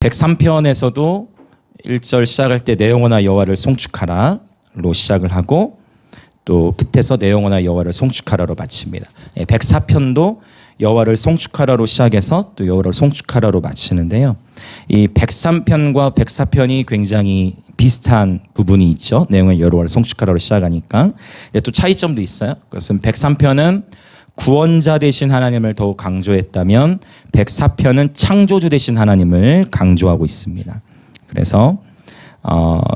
103편에서도 1절 시작할 때 내 영혼아 여호와를 송축하라로 시작을 하고 또 끝에서 내 영혼아 여호와를 송축하라로 마칩니다. 104편도 여호와를 송축하라로 시작해서 또 여호와를 송축하라로 마치는데요. 이 103편과 104편이 굉장히 비슷한 부분이 있죠. 내용은 여호와를 송축하라로 시작하니까. 또 차이점도 있어요. 그것은 103편은 구원자 되신 하나님을 더욱 강조했다면 104편은 창조주 되신 하나님을 강조하고 있습니다. 그래서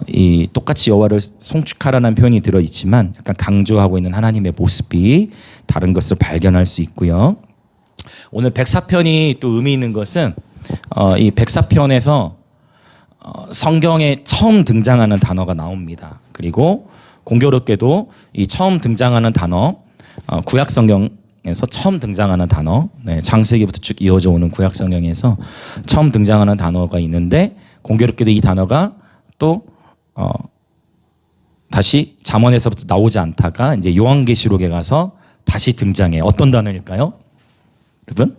이 똑같이 여호와를 송축하라는 표현이 들어있지만 약간 강조하고 있는 하나님의 모습이 다른 것을 발견할 수 있고요. 오늘 104편이 또 의미 있는 것은 이 104편에서 성경에 처음 등장하는 단어가 나옵니다. 그리고 공교롭게도 이 처음 등장하는 단어 구약 성경에서 처음 등장하는 단어, 창세기부터 쭉 이어져 오는 구약 성경에서 처음 등장하는 단어가 있는데 공교롭게도 이 단어가 또 다시 잠언에서부터 나오지 않다가 이제 요한계시록에 가서 다시 등장해요. 어떤 단어일까요? 여러분?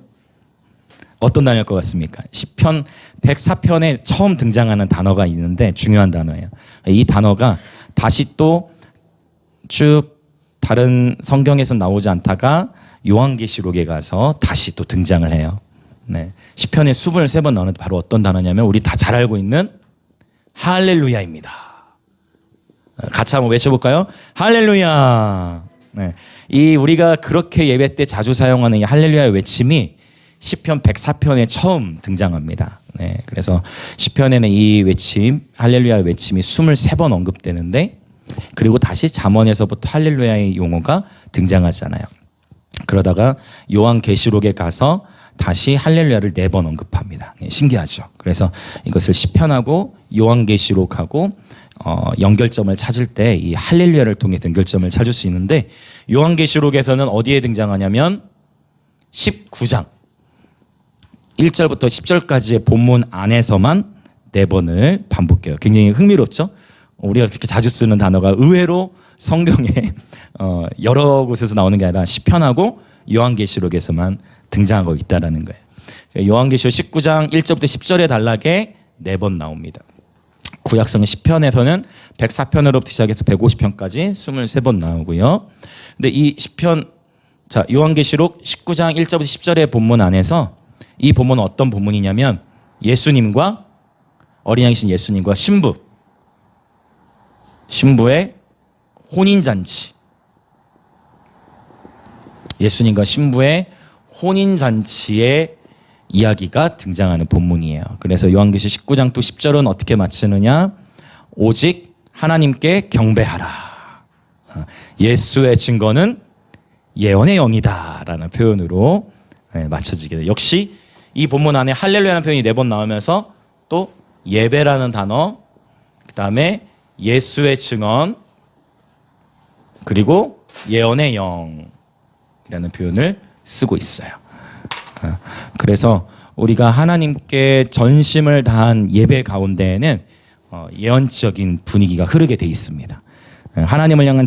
어떤 단어일 것 같습니까? 시편 104편에 처음 등장하는 단어가 있는데 중요한 단어예요. 이 단어가 다시 또 쭉 다른 성경에서 나오지 않다가 요한계시록에 가서 다시 또 등장을 해요. 시편에 23번 나오는데 바로 어떤 단어냐면 우리 다 잘 알고 있는 할렐루야입니다. 같이 한번 외쳐볼까요? 할렐루야. 이 우리가 그렇게 예배 때 자주 사용하는 이 할렐루야의 외침이 시편 104편에 처음 등장합니다. 그래서 시편에는 이 외침, 할렐루야의 외침이 23번 언급되는데 그리고 다시 잠언에서부터 할렐루야의 용어가 등장하잖아요. 그러다가 요한계시록에 가서 다시 할렐루야를 4번 언급합니다. 신기하죠. 그래서 이것을 시편하고 요한계시록하고 연결점을 찾을 때 이 할렐루야를 통해 연결점을 찾을 수 있는데 요한계시록에서는 어디에 등장하냐면 19장 1절부터 10절까지의 본문 안에서만 4번을 반복해요. 굉장히 흥미롭죠? 우리가 그렇게 자주 쓰는 단어가 의외로 성경에 여러 곳에서 나오는 게 아니라 시편하고 요한계시록에서만 등장하고 있다는 거예요. 요한계시록 19장 1절부터 10절에 단락에 4번 나옵니다. 구약성 시편에서는 104편으로부터 시작해서 150편까지 23번 나오고요. 근데 이 시편, 자, 요한계시록 19장 1절부터 10절의 본문 안에서 이 본문은 어떤 본문이냐면 예수님과 어린 양이신 예수님과 신부의 혼인잔치. 예수님과 신부의 혼인잔치의 이야기가 등장하는 본문이에요. 그래서 요한계시록 19장 또 10절은 어떻게 마치느냐? 오직 하나님께 경배하라. 예수의 증거는 예언의 영이다 라는 표현으로 맞춰지게 돼요. 역시 이 본문 안에 할렐루야라는 표현이 4번 나오면서 또 예배라는 단어, 그 다음에 예수의 증언, 그리고 예언의 영이라는 표현을 쓰고 있어요. 그래서 우리가 하나님께 전심을 다한 예배 가운데에는 예언적인 분위기가 흐르게 돼 있습니다. 하나님을 향한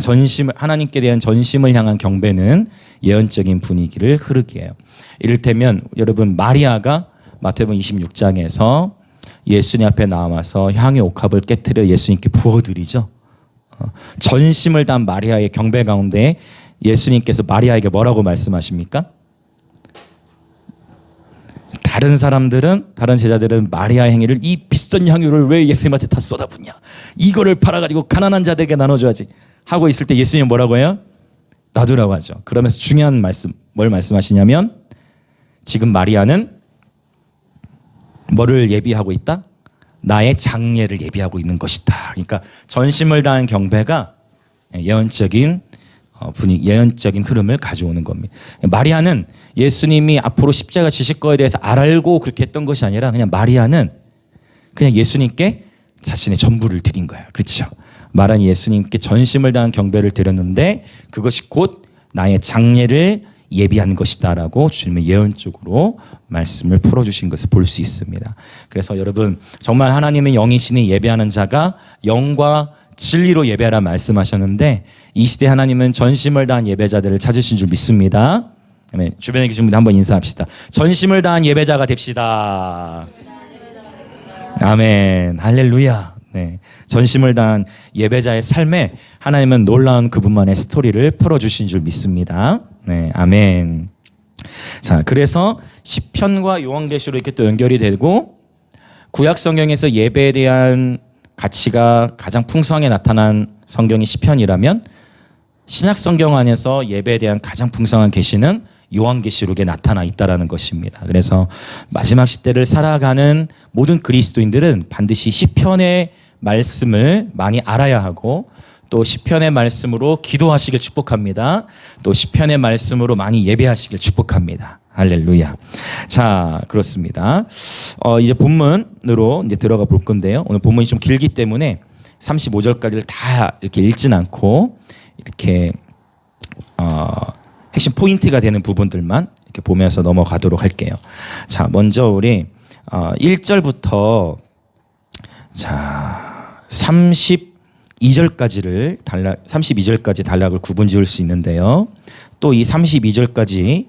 하나님께 대한 전심을 향한 경배는 예언적인 분위기를 흐르게 해요. 이를테면 여러분 마리아가 마태복음 26장에서 예수님 앞에 나와서 향유 옥합을 깨트려 예수님께 부어드리죠. 전심을 다한 마리아의 경배 가운데 예수님께서 마리아에게 뭐라고 말씀하십니까? 다른 사람들은, 다른 제자들은 마리아의 행위를 이 비싼 향유를 왜 예수님한테 다 쏟아붓냐? 이거를 팔아가지고 가난한 자들에게 나눠줘야지 하고 있을 때 예수님은 뭐라고 해요? 놔두라고 하죠. 그러면서 중요한 말씀, 뭘 말씀하시냐면 지금 마리아는 뭐를 예비하고 있다? 나의 장례를 예비하고 있는 것이다. 그러니까 전심을 다한 경배가 예언적인 분위기, 예언적인 흐름을 가져오는 겁니다. 마리아는 예수님이 앞으로 십자가 지실 거에 대해서 알고 그렇게 했던 것이 아니라 그냥 마리아는 그냥 예수님께 자신의 전부를 드린 거예요. 그렇죠? 말한 예수님께 전심을 다한 경배를 드렸는데 그것이 곧 나의 장례를 예비한 것이다라고 주님은 예언적으로 말씀을 풀어주신 것을 볼 수 있습니다. 그래서 여러분 정말 하나님의 영이시니 예배하는 자가 영과 진리로 예배하라 말씀하셨는데 이 시대 하나님은 전심을 다한 예배자들을 찾으신 줄 믿습니다. 주변에 계신 분들 한번 인사합시다. 전심을 다한 예배자가 됩시다. 아멘. 할렐루야. 네. 전심을 다한 예배자의 삶에 하나님은 놀라운 그분만의 스토리를 풀어주신 줄 믿습니다. 네. 아멘. 자, 그래서 시편과 요한계시로 이렇게 또 연결이 되고 구약 성경에서 예배에 대한 가치가 가장 풍성하게 나타난 성경이 시편이라면 신약 성경 안에서 예배에 대한 가장 풍성한 계시는 요한계시록에 나타나 있다라는 것입니다. 그래서 마지막 시대를 살아가는 모든 그리스도인들은 반드시 시편의 말씀을 많이 알아야 하고 또 시편의 말씀으로 기도하시길 축복합니다. 또 시편의 말씀으로 많이 예배하시길 축복합니다. 할렐루야. 자, 그렇습니다. 이제 본문으로 이제 들어가 볼 건데요. 오늘 본문이 좀 길기 때문에 35절까지를 다 이렇게 읽진 않고 이렇게 핵심 포인트가 되는 부분들만 이렇게 보면서 넘어가도록 할게요. 자, 먼저 우리 1절부터 자 32절까지 단락을 구분 지을 수 있는데요. 또 이 32절까지로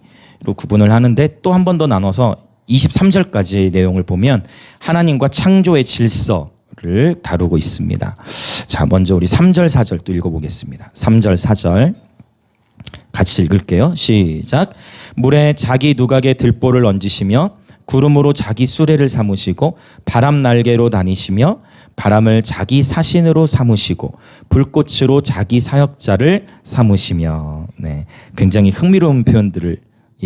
구분을 하는데 또 한 번 더 나눠서 23절까지 내용을 보면 하나님과 창조의 질서를 다루고 있습니다. 자, 먼저 우리 3절 4절 또 읽어보겠습니다. 3절 4절 같이 읽을게요. 시작. 물에 자기 누각에 들보를 얹으시며 구름으로 자기 수레를 삼으시고 바람 날개로 다니시며 바람을 자기 사신으로 삼으시고 불꽃으로 자기 사역자를 삼으시며. 네, 굉장히 흥미로운 표현들이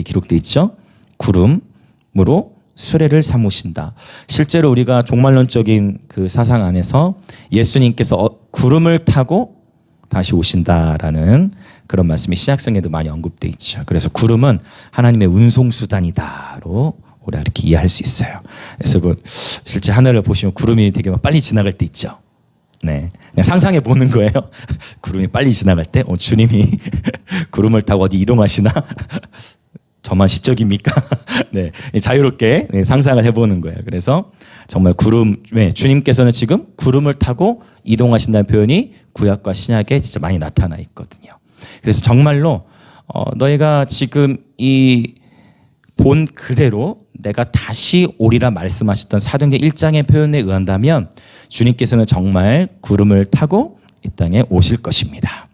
기록되어 있죠. 구름으로 수레를 삼으신다. 실제로 우리가 종말론적인 그 사상 안에서 예수님께서 구름을 타고 다시 오신다라는 그런 말씀이 신약성에도 많이 언급되어 있죠. 그래서 구름은 하나님의 운송수단이다로 우리가 이렇게 이해할 수 있어요. 그래서 실제 하늘을 보시면 구름이 되게 빨리 지나갈 때 있죠. 네, 그냥 상상해 보는 거예요. 구름이 빨리 지나갈 때, 주님이 구름을 타고 어디 이동하시나? 저만 시적입니까? 네, 자유롭게 상상을 해보는 거예요. 그래서 정말 주님께서는 지금 구름을 타고 이동하신다는 표현이 구약과 신약에 진짜 많이 나타나 있거든요. 그래서 정말로 너희가 지금 이 본 그대로 내가 다시 오리라 말씀하셨던 사도행전 1장의 표현에 의한다면 주님께서는 정말 구름을 타고 이 땅에 오실 것입니다.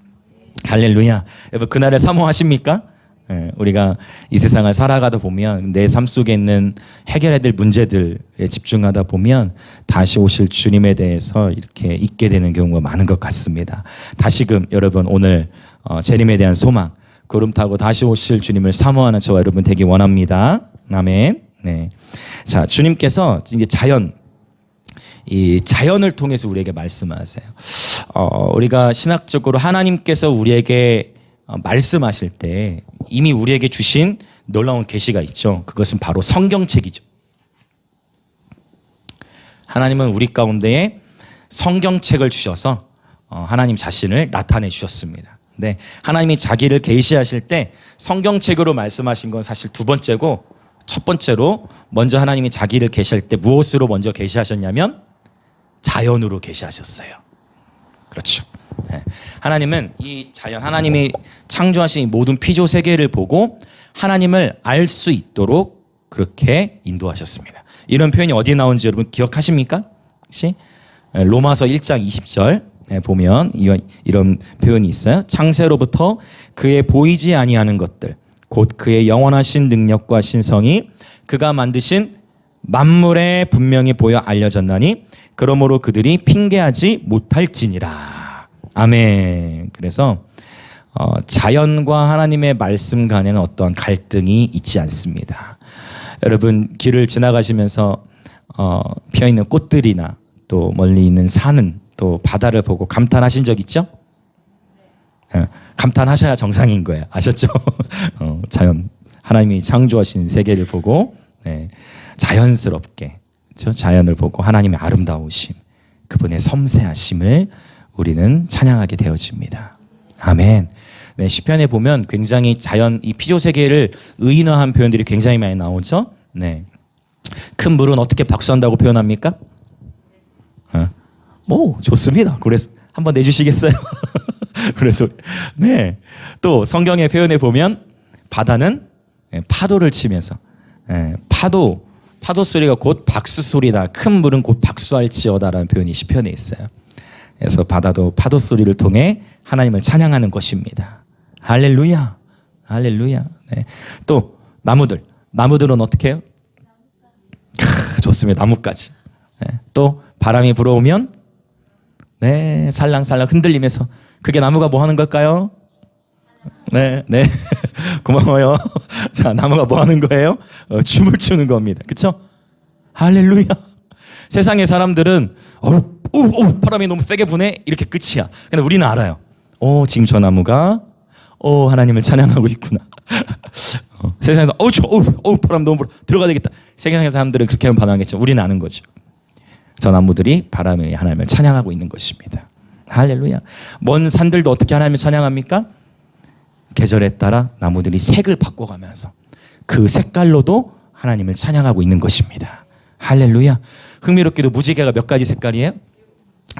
할렐루야. 여러분, 그날을 사모하십니까? 네, 우리가 이 세상을 살아가다 보면 내 삶 속에 있는 해결해야 될 문제들에 집중하다 보면 다시 오실 주님에 대해서 이렇게 잊게 되는 경우가 많은 것 같습니다. 다시금 여러분, 오늘 재림에 대한 소망, 구름 타고 다시 오실 주님을 사모하는 저와 여러분 되기 원합니다. 아멘. 네. 자, 주님께서 이제 이 자연을 통해서 우리에게 말씀하세요. 우리가 신학적으로 하나님께서 우리에게 말씀하실 때 이미 우리에게 주신 놀라운 계시가 있죠. 그것은 바로 성경책이죠. 하나님은 우리 가운데에 성경책을 주셔서 하나님 자신을 나타내 주셨습니다. 네, 하나님이 자기를 계시하실 때 성경책으로 말씀하신 건 사실 두 번째고, 첫 번째로 먼저 하나님이 자기를 계시할 때 무엇으로 먼저 계시하셨냐면 자연으로 계시하셨어요. 그렇죠. 네. 하나님은 이 자연, 하나님이 창조하신 이 모든 피조 세계를 보고 하나님을 알 수 있도록 그렇게 인도하셨습니다. 이런 표현이 어디에 나오는지 여러분 기억하십니까? 혹시? 로마서 1장 20절 보면 이런 표현이 있어요. 창세로부터 그의 보이지 아니하는 것들, 곧 그의 영원하신 능력과 신성이 그가 만드신 만물에 분명히 보여 알려졌나니 그러므로 그들이 핑계하지 못할지니라. 아멘. 그래서 자연과 하나님의 말씀 간에는 어떠한 갈등이 있지 않습니다. 여러분, 길을 지나가시면서 피어있는 꽃들이나 또 멀리 있는 산은 또 바다를 보고 감탄하신 적 있죠? 감탄하셔야 정상인 거예요. 아셨죠? 자연, 하나님이 창조하신 세계를 보고 자연스럽게, 그렇죠? 자연을 보고 하나님의 아름다우심, 그분의 섬세하심을 우리는 찬양하게 되어집니다. 아멘. 네, 시편에 보면 굉장히 자연, 이 피조 세계를 의인화한 표현들이 굉장히 많이 나오죠. 네, 큰 물은 어떻게 박수한다고 표현합니까? 좋습니다. 그래서 한번 내주시겠어요? 그래서 네, 또 성경의 표현에 보면 바다는 파도를 치면서 파도 파도 소리가 곧 박수 소리다. 큰 물은 곧 박수할지어다라는 표현이 시편에 있어요. 그래서 바다도 파도 소리를 통해 하나님을 찬양하는 것입니다. 할렐루야, 할렐루야. 네. 또 나무들은 어떻게 해요? 좋습니다. 나뭇가지. 네. 또 바람이 불어오면 네, 살랑살랑 흔들리면서 그게 나무가 뭐 하는 걸까요? 네, 네. 고마워요. 자, 나무가 뭐 하는 거예요? 춤을 추는 겁니다. 그렇죠? 할렐루야. 세상의 사람들은 바람이 너무 세게 부네 이렇게 끝이야. 근데 우리는 알아요. 지금 저 나무가 하나님을 찬양하고 있구나. 세상에서 바람 너무 불어 들어가야 되겠다. 세상의 사람들은 그렇게 하면 반응하겠죠. 우리는 아는 거죠. 저 나무들이 바람에 하나님을 찬양하고 있는 것입니다. 할렐루야. 먼 산들도 어떻게 하나님을 찬양합니까? 계절에 따라 나무들이 색을 바꿔가면서 그 색깔로도 하나님을 찬양하고 있는 것입니다. 할렐루야. 흥미롭게도 무지개가 몇 가지 색깔이에요?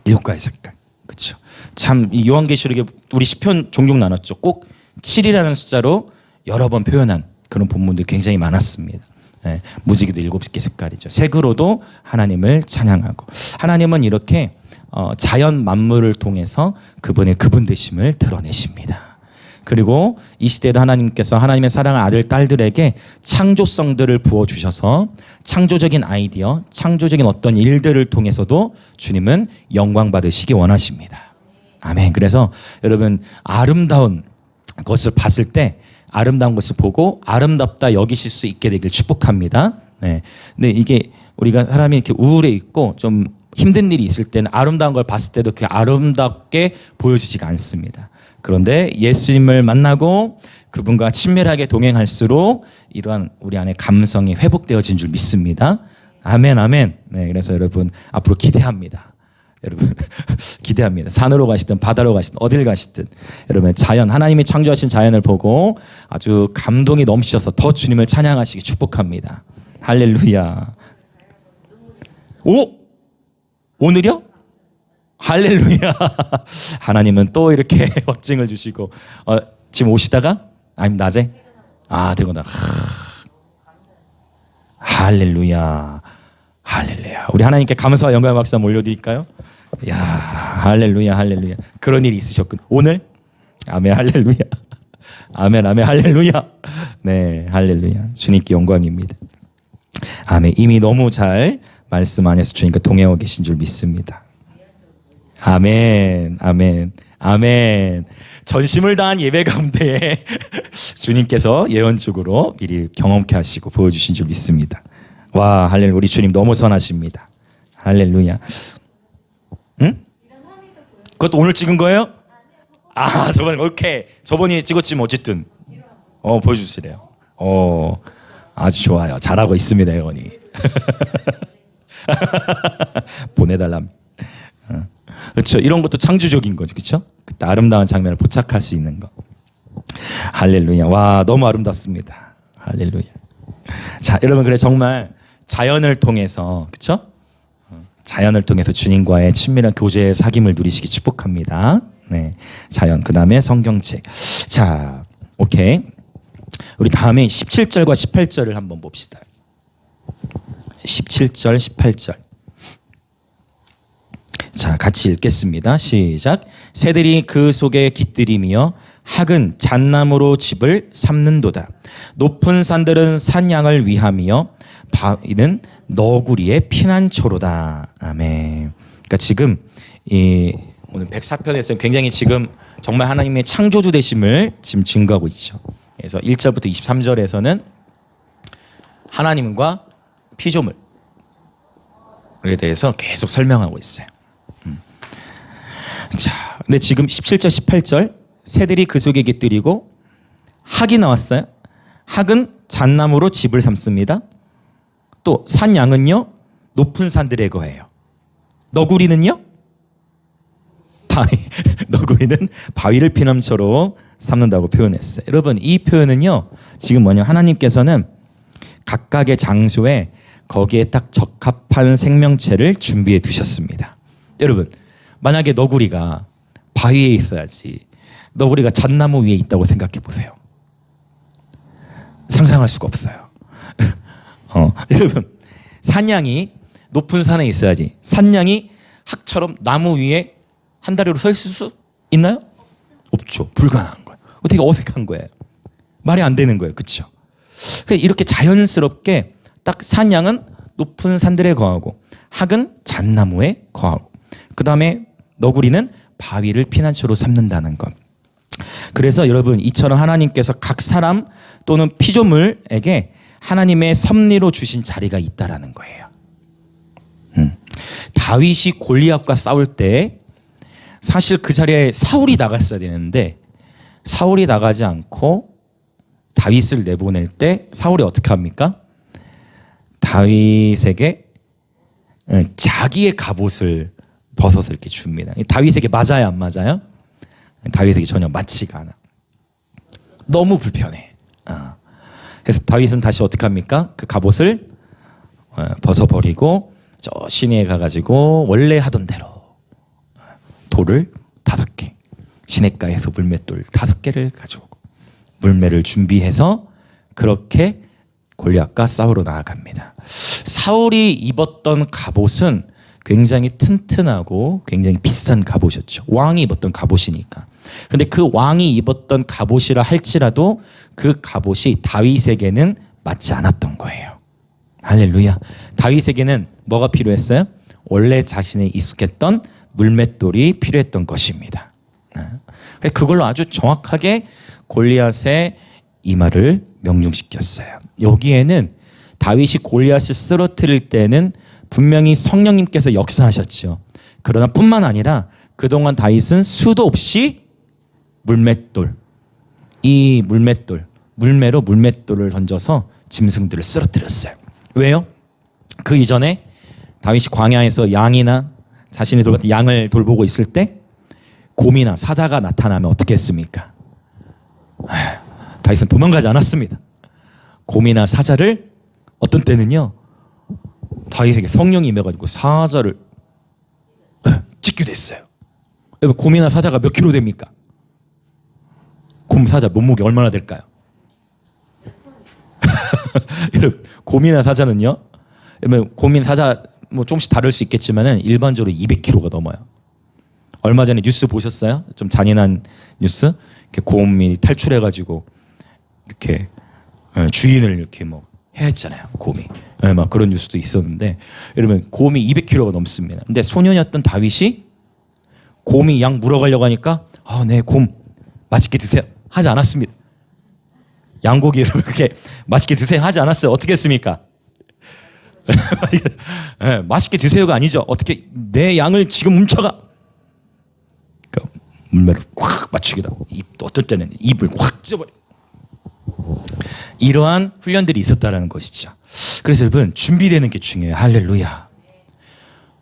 7가지 색깔. 그렇죠. 참 이 요한계시록에 우리 시편 종종 나눴죠. 꼭 7이라는 숫자로 여러 번 표현한 그런 본문들이 굉장히 많았습니다. 네, 무지개도 7개 색깔이죠. 색으로도 하나님을 찬양하고 하나님은 이렇게 자연 만물을 통해서 그분 되심을 드러내십니다. 그리고 이 시대에도 하나님께서 하나님의 사랑하는 아들 딸들에게 창조성들을 부어주셔서 창조적인 아이디어, 창조적인 어떤 일들을 통해서도 주님은 영광 받으시기 원하십니다. 아멘. 그래서 여러분 아름다운 것을 봤을 때 아름다운 것을 보고 아름답다 여기실 수 있게 되길 축복합니다. 네. 근데 이게 우리가 사람이 이렇게 우울해 있고 좀 힘든 일이 있을 때는 아름다운 걸 봤을 때도 그게 아름답게 보여지지가 않습니다. 그런데 예수님을 만나고 그분과 친밀하게 동행할수록 이러한 우리 안에 감성이 회복되어진 줄 믿습니다. 아멘, 아멘. 네, 그래서 여러분 앞으로 기대합니다. 여러분 기대합니다. 산으로 가시든 바다로 가시든 어딜 가시든 여러분 자연 하나님이 창조하신 자연을 보고 아주 감동이 넘치셔서 더 주님을 찬양하시기 축복합니다. 할렐루야. 오늘이요? 할렐루야. 하나님은 또 이렇게 확증을 주시고 지금 오시다가 아니면 낮에 되거나 할렐루야. 할렐루야. 우리 하나님께 감사와 영광의 박수 한번 올려드릴까요? 야, 할렐루야, 할렐루야. 그런 일이 있으셨군. 오늘 아멘, 할렐루야. 아멘, 아멘, 할렐루야. 네, 할렐루야. 주님께 영광입니다. 아멘. 이미 너무 잘 말씀 안에서 주님과 동행하고 계신 줄 믿습니다. 아멘, 아멘, 아멘. 전심을 다한 예배 가운데 주님께서 예언적으로 미리 경험케 하시고 보여주신 줄 믿습니다. 와, 할렐루야. 우리 주님 너무 선하십니다. 할렐루야. 응? 그것도 오늘 찍은 거예요? 저번에 오케이. 저번에 찍었지만 어쨌든 보여주시래요. 아주 좋아요. 잘하고 있습니다, 영원히. 보내달랍니다. 그렇죠. 이런 것도 창조적인 거죠, 그렇죠? 그때 아름다운 장면을 포착할 수 있는 거. 할렐루야. 와, 너무 아름답습니다. 할렐루야. 자, 여러분 그래 정말 자연을 통해서 그렇죠? 자연을 통해서 주님과의 친밀한 교제의 사귐을 누리시기 축복합니다. 네, 자연 그다음에 성경책. 자, 오케이. 우리 다음에 17절과 18절을 한번 봅시다. 17절, 18절. 자, 같이 읽겠습니다. 시작. 새들이 그 속에 깃들이며 학은 잣나무로 집을 삼는도다. 높은 산들은 산양을 위함이요 바위는 너구리의 피난처로다. 아멘. 그러니까 지금 이 오늘 104편에서는 굉장히 지금 정말 하나님의 창조주 되심을 지금 증거하고 있죠. 그래서 1절부터 23절에서는 하나님과 피조물에 대해서 계속 설명하고 있어요. 자, 근데 지금 17절, 18절 새들이 그 속에 깃들이고 학이 나왔어요. 학은 잣나무로 집을 삼습니다. 또 산양은요 높은 산들에 거해요. 너구리는요 너구리는 바위를 피난처로 삼는다고 표현했어요. 여러분 이 표현은요 지금 뭐냐 하나님께서는 각각의 장소에 거기에 딱 적합한 생명체를 준비해 두셨습니다. 여러분 만약에 너구리가 바위에 있어야지 너구리가 잣나무 위에 있다고 생각해 보세요. 상상할 수가 없어요. 여러분 산양이 높은 산에 있어야지. 산양이 학처럼 나무 위에 한 다리로 서 있을 수 있나요? 없죠. 불가능한 거예요. 되게 어색한 거예요. 말이 안 되는 거예요. 그렇죠? 이렇게 자연스럽게 딱 산양은 높은 산들에 거하고 학은 잣나무에 거하고 그 다음에 너구리는 바위를 피난처로 삼는다는 것. 그래서 여러분 이처럼 하나님께서 각 사람 또는 피조물에게 하나님의 섭리로 주신 자리가 있다라는 거예요. 다윗이 골리앗과 싸울 때 사실 그 자리에 사울이 나갔어야 되는데 사울이 나가지 않고 다윗을 내보낼 때 사울이 어떻게 합니까? 다윗에게 자기의 갑옷을 벗어서 이렇게 줍니다. 다윗에게 맞아요, 안 맞아요? 다윗에게 전혀 맞지가 않아. 너무 불편해. 그래서 다윗은 다시 어떻게 합니까? 그 갑옷을 벗어버리고 저 시내에 가가지고 원래 하던 대로 돌을 5개, 시냇가에서 물맷돌 5개를 가져오고 물매를 준비해서 그렇게 골리앗과 싸우러 나아갑니다. 사울이 입었던 갑옷은 굉장히 튼튼하고 굉장히 비싼 갑옷이었죠. 왕이 입었던 갑옷이니까. 근데 그 왕이 입었던 갑옷이라 할지라도 그 갑옷이 다윗에게는 맞지 않았던 거예요. 할렐루야. 다윗에게는 뭐가 필요했어요? 원래 자신의 익숙했던 물맷돌이 필요했던 것입니다. 그걸로 아주 정확하게 골리앗의 이마를 명중시켰어요. 여기에는 다윗이 골리앗을 쓰러뜨릴 때는 분명히 성령님께서 역사하셨죠. 그러나 뿐만 아니라 그동안 다윗은 수도 없이 물맷돌, 이 물매로 물맷돌을 던져서 짐승들을 쓰러뜨렸어요. 왜요? 그 이전에 다윗이 광야에서 양이나 자신이 돌봤던 양을 돌보고 있을 때 곰이나 사자가 나타나면 어떻게 했습니까? 다윗은 도망가지 않았습니다. 곰이나 사자를 어떤 때는요 다윗에게 성령이 임해가지고 사자를 찍기도 했어요. 곰이나 사자가 몇 킬로 됩니까? 곰, 사자 몸무게 얼마나 될까요? 여러분 곰이나 사자는요 곰이나 사자 뭐 조금씩 다를 수 있겠지만은 일반적으로 200kg가 넘어요. 얼마 전에 뉴스 보셨어요? 좀 잔인한 뉴스. 이렇게 곰이 탈출해가지고 이렇게 주인을 이렇게 뭐 해했잖아요. 곰이. 막 그런 뉴스도 있었는데 여러분 곰이 200kg가 넘습니다. 근데 소년이었던 다윗이 곰이 양 물어가려고 하니까 네, 곰 맛있게 드세요 하지 않았습니다. 양고기를 그렇게 맛있게 드세요 하지 않았어요. 어떻게 했습니까? 맛있게 드세요가 아니죠. 어떻게 내 양을 지금 훔쳐가? 물매를 꽉 맞추기도 하고 어떨 때는 입을 확 찢어버려. 이러한 훈련들이 있었다는 것이죠. 그래서 여러분 준비되는 게 중요해요. 할렐루야.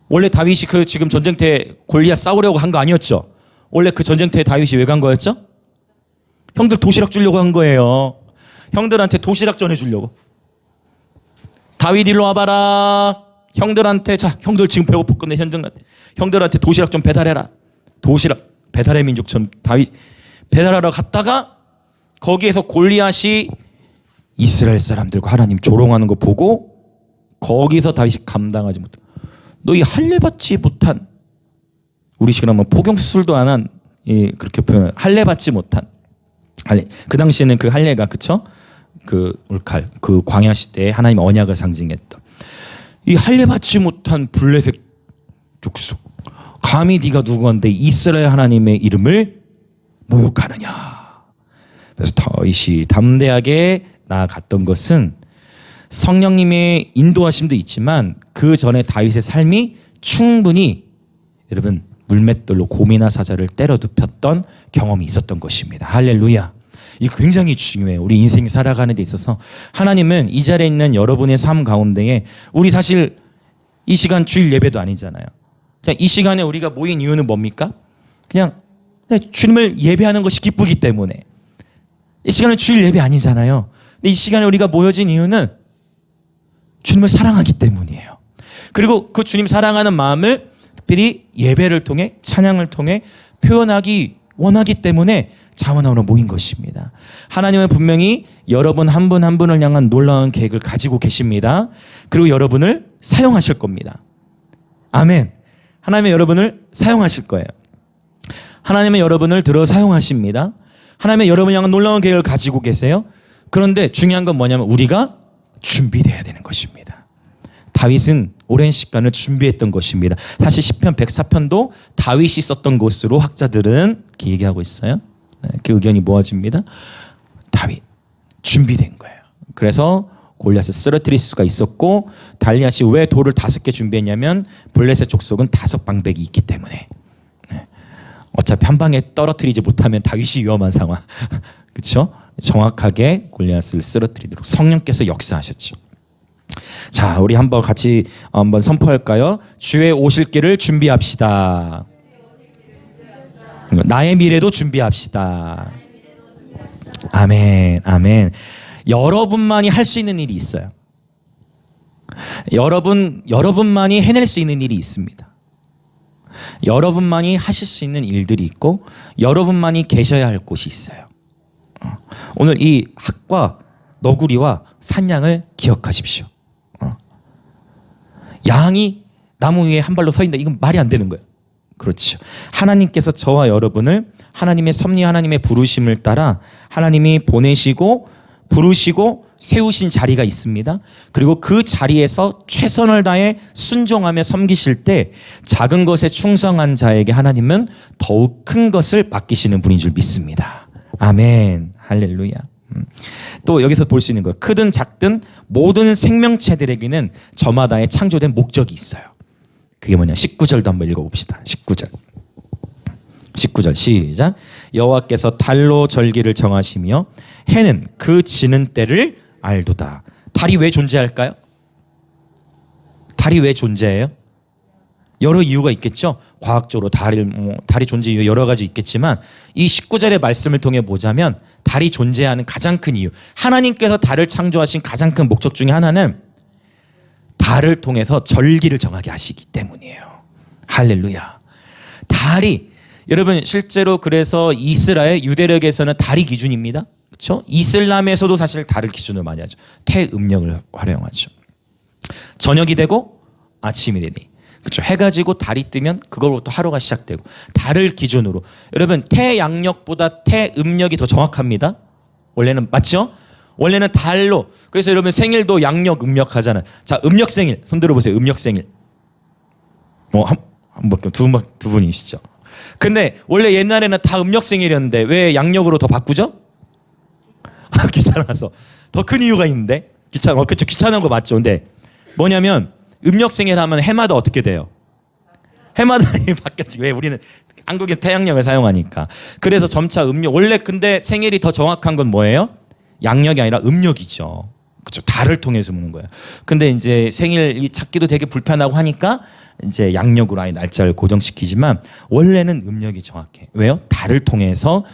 원래 다윗이 그 지금 전쟁터에 골리앗 싸우려고 한 거 아니었죠. 원래 그 전쟁터에 다윗이 왜 간 거였죠? 형들 도시락 주려고 한 거예요. 형들한테 도시락 전해주려고. 다윗 일로 와봐라. 형들한테 자 형들 지금 배고팠거든. 형들한테 도시락 좀 배달해라. 도시락 배달의 민족처럼 다윗 배달하러 갔다가 거기에서 골리앗이 이스라엘 사람들과 하나님 조롱하는 거 보고 거기서 다윗이 감당하지 못해. 너희 할례 받지 못한 우리 시간 하면 포경수술도 안 한 그렇게 표현해. 할례 받지 못한 할례. 그 당시에는 그 할례가 그쵸? 그 울칼 그 광야 시대에 하나님 언약을 상징했던 이 할례 받지 못한 블레셋 족속 감히 네가 누구한테 이스라엘 하나님의 이름을 모욕하느냐. 그래서 다윗이 담대하게 나아갔던 것은 성령님의 인도하심도 있지만 그 전에 다윗의 삶이 충분히 여러분 물맷돌로 곰이나 사자를 때려 눕혔던 경험이 있었던 것입니다. 할렐루야. 이게 굉장히 중요해요. 우리 인생 살아가는 데 있어서 하나님은 이 자리에 있는 여러분의 삶 가운데에 우리 사실 이 시간 주일 예배도 아니잖아요. 이 시간에 우리가 모인 이유는 뭡니까? 그냥 주님을 예배하는 것이 기쁘기 때문에. 이 시간은 주일 예배 아니잖아요. 근데 이 시간에 우리가 모여진 이유는 주님을 사랑하기 때문이에요. 그리고 그 주님 사랑하는 마음을 특별히 예배를 통해 찬양을 통해 표현하기 원하기 때문에 자원하러 모인 것입니다. 하나님은 분명히 여러분 한 분 한 분을 향한 놀라운 계획을 가지고 계십니다. 그리고 여러분을 사용하실 겁니다. 아멘. 하나님은 여러분을 사용하실 거예요. 하나님은 여러분을 들어 사용하십니다. 하나님은 여러분을 향한 놀라운 계획을 가지고 계세요. 그런데 중요한 건 뭐냐면 우리가 준비되어야 되는 것입니다. 다윗은 오랜 시간을 준비했던 것입니다. 사실 시편 104편도 다윗이 썼던 것으로 학자들은 이렇게 얘기하고 있어요. 그 의견이 모아집니다. 다윗 준비된 거예요. 그래서 골리앗을 쓰러뜨릴 수가 있었고 달리앗이 왜 돌을 5개 준비했냐면 블레셋 족속은 5방백이 있기 때문에 어차피 한 방에 떨어뜨리지 못하면 다윗이 위험한 상황. 그렇죠? 정확하게 골리앗을 쓰러뜨리도록 성령께서 역사하셨죠. 자, 우리 한번 같이 한번 선포할까요? 주의 오실 길을 준비합시다. 나의 미래도 준비합시다. 아멘, 아멘. 여러분만이 할 수 있는 일이 있어요. 여러분만이 해낼 수 있는 일이 있습니다. 여러분만이 하실 수 있는 일들이 있고 여러분만이 계셔야 할 곳이 있어요. 오늘 이 학과 너구리와 산양을 기억하십시오. 양이 나무 위에 한 발로 서 있는다. 이건 말이 안 되는 거예요. 그렇죠. 하나님께서 저와 여러분을 하나님의 섭리, 하나님의 부르심을 따라 하나님이 보내시고 부르시고 세우신 자리가 있습니다. 그리고 그 자리에서 최선을 다해 순종하며 섬기실 때 작은 것에 충성한 자에게 하나님은 더욱 큰 것을 맡기시는 분인 줄 믿습니다. 아멘. 할렐루야. 또 여기서 볼 수 있는 거예요. 크든 작든 모든 생명체들에게는 저마다의 창조된 목적이 있어요. 그게 뭐냐? 19절도 한번 읽어봅시다. 19절 시작. 여호와께서 달로 절기를 정하시며 해는 그 지는 때를 알도다. 달이 왜 존재할까요? 달이 왜 존재해요? 여러 이유가 있겠죠. 과학적으로 달이 존재 이유 여러 가지 있겠지만 이 19절의 말씀을 통해 보자면 달이 존재하는 가장 큰 이유, 하나님께서 달을 창조하신 가장 큰 목적 중에 하나는 달을 통해서 절기를 정하게 하시기 때문이에요. 할렐루야. 달이 여러분 실제로 그래서 이스라엘 유대력에서는 달이 기준입니다. 그렇죠? 이슬람에서도 사실 달을 기준으로 많이 하죠. 태음력을 활용하죠. 저녁이 되고 아침이 되니, 그렇죠? 해가 지고 달이 뜨면 그걸로부터 하루가 시작되고, 달을 기준으로 여러분 태양력보다 태음력이 더 정확합니다. 원래는 맞죠? 원래는 달로. 그래서 여러분 생일도 양력 음력 하잖아요. 자, 음력 생일 손 들어보세요. 음력 생일 두 분이시죠. 근데 원래 옛날에는 다 음력 생일이었는데 왜 양력으로 더 바꾸죠? 귀찮아서. 더 큰 이유가 있는데 그렇죠. 귀찮은 거 맞죠. 근데 뭐냐면 음력 생일 하면 해마다 어떻게 돼요? 해마다 바뀌었지. 왜? 우리는 한국의 태양력을 사용하니까. 그래서 점차 음력, 원래 근데 생일이 더 정확한 건 뭐예요? 양력이 아니라 음력이죠. 그렇죠. 달을 통해서 보는 거예요. 근데 이제 생일이 찾기도 되게 불편하고 하니까 이제 양력으로 아예 날짜를 고정시키지만 원래는 음력이 정확해. 왜요? 달을 통해서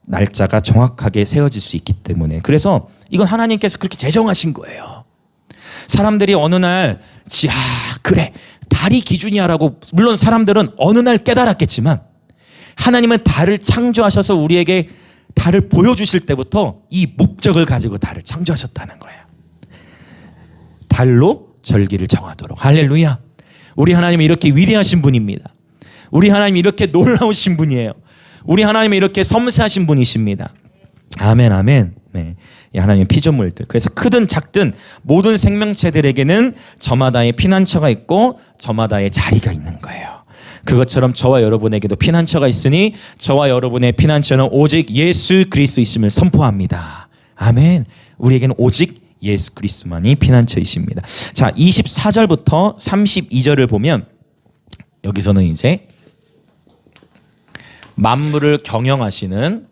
날짜가 정확하게 세워질 수 있기 때문에. 그래서 이건 하나님께서 그렇게 제정하신 거예요. 사람들이 어느 날 그래 달이 기준이야라고, 물론 사람들은 어느 날 깨달았겠지만 하나님은 달을 창조하셔서 우리에게 달을 보여주실 때부터 이 목적을 가지고 달을 창조하셨다는 거예요. 달로 절기를 정하도록. 할렐루야. 우리 하나님은 이렇게 위대하신 분입니다. 우리 하나님이 이렇게 놀라우신 분이에요. 우리 하나님은 이렇게 섬세하신 분이십니다. 아멘, 아멘. 네. 이 하나님의 피조물들. 그래서 크든 작든 모든 생명체들에게는 저마다의 피난처가 있고 저마다의 자리가 있는 거예요. 그것처럼 저와 여러분에게도 피난처가 있으니 저와 여러분의 피난처는 오직 예수 그리스도 있음을 선포합니다. 아멘. 우리에게는 오직 예수 그리스도만이 피난처이십니다. 자, 24절부터 32절을 보면 여기서는 이제 만물을 경영하시는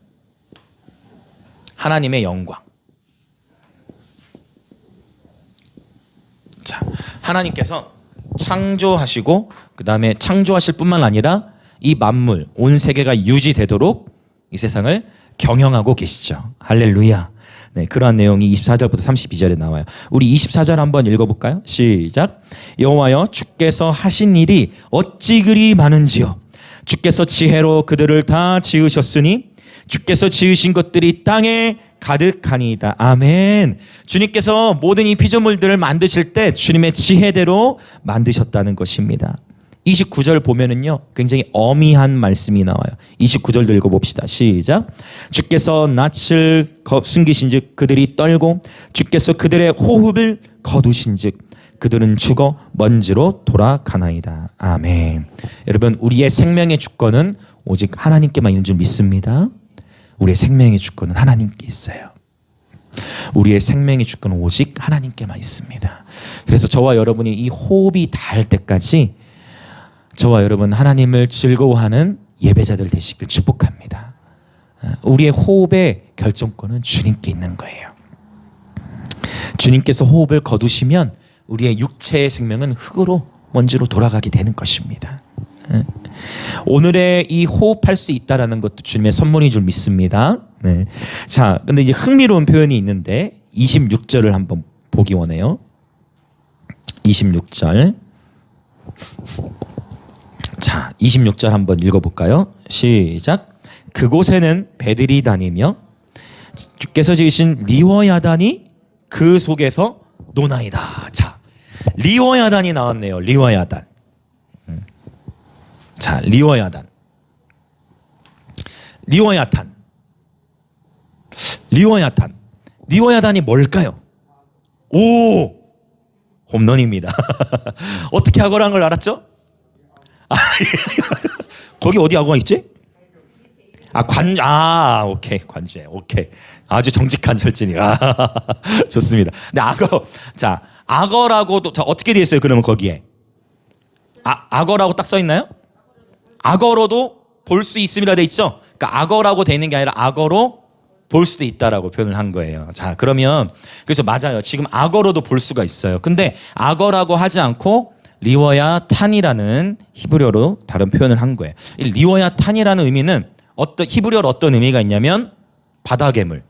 하나님의 영광. 자, 하나님께서 창조하시고 그 다음에 창조하실 뿐만 아니라 이 만물, 온 세계가 유지되도록 이 세상을 경영하고 계시죠. 할렐루야. 네, 그러한 내용이 24절부터 32절에 나와요. 우리 24절 한번 읽어볼까요? 시작. 여호와여, 주께서 하신 일이 어찌 그리 많은지요. 주께서 지혜로 그들을 다 지으셨으니 주께서 지으신 것들이 땅에 가득하니이다. 아멘. 주님께서 모든 이 피조물들을 만드실 때 주님의 지혜대로 만드셨다는 것입니다. 29절 보면은요, 굉장히 어미한 말씀이 나와요. 29절도 읽어봅시다. 시작. 주께서 낯을 숨기신즉 그들이 떨고 주께서 그들의 호흡을 거두신즉 그들은 죽어 먼지로 돌아가나이다. 아멘. 여러분, 우리의 생명의 주권은 오직 하나님께만 있는 줄 믿습니다. 우리의 생명의 주권은 하나님께 있어요. 우리의 생명의 주권은 오직 하나님께만 있습니다. 그래서 저와 여러분이 이 호흡이 닿을 때까지 저와 여러분 하나님을 즐거워하는 예배자들 되시길 축복합니다. 우리의 호흡의 결정권은 주님께 있는 거예요. 주님께서 호흡을 거두시면 우리의 육체의 생명은 흙으로 먼지로 돌아가게 되는 것입니다. 오늘의 이 호흡할 수 있다라는 것도 주님의 선물인 줄 믿습니다. 네. 자, 근데 이제 흥미로운 표현이 있는데 26절을 한번 보기 원해요. 26절. 자, 26절 한번 읽어볼까요? 시작. 그곳에는 배들이 다니며 주께서 지으신 리워야단이 그 속에서 노나이다. 자, 리워야단이 나왔네요. 리워야단. 자, 리워야단. 리워야탄. 리워야탄. 리워야단이 뭘까요? 오! 홈런입니다. 어떻게 악어라는 걸 알았죠? 거기 어디 악어가 있지? 오케이. 관주에. 오케이. 아주 정직한 절진이. 좋습니다. 근데 악어. 자, 악어라고도, 자, 어떻게 되어 있어요? 그러면 거기에. 악어라고 딱 써 있나요? 악어로도 볼 수 있음이라 돼 있죠? 그러니까 악어라고 돼 있는 게 아니라 악어로 볼 수도 있다라고 표현을 한 거예요. 자, 그러면 그래서 맞아요. 지금 악어로도 볼 수가 있어요. 근데 악어라고 하지 않고 리워야 탄이라는 히브리어로 다른 표현을 한 거예요. 이 리워야 탄이라는 의미는 히브리어로 어떤 의미가 있냐면 바다 괴물.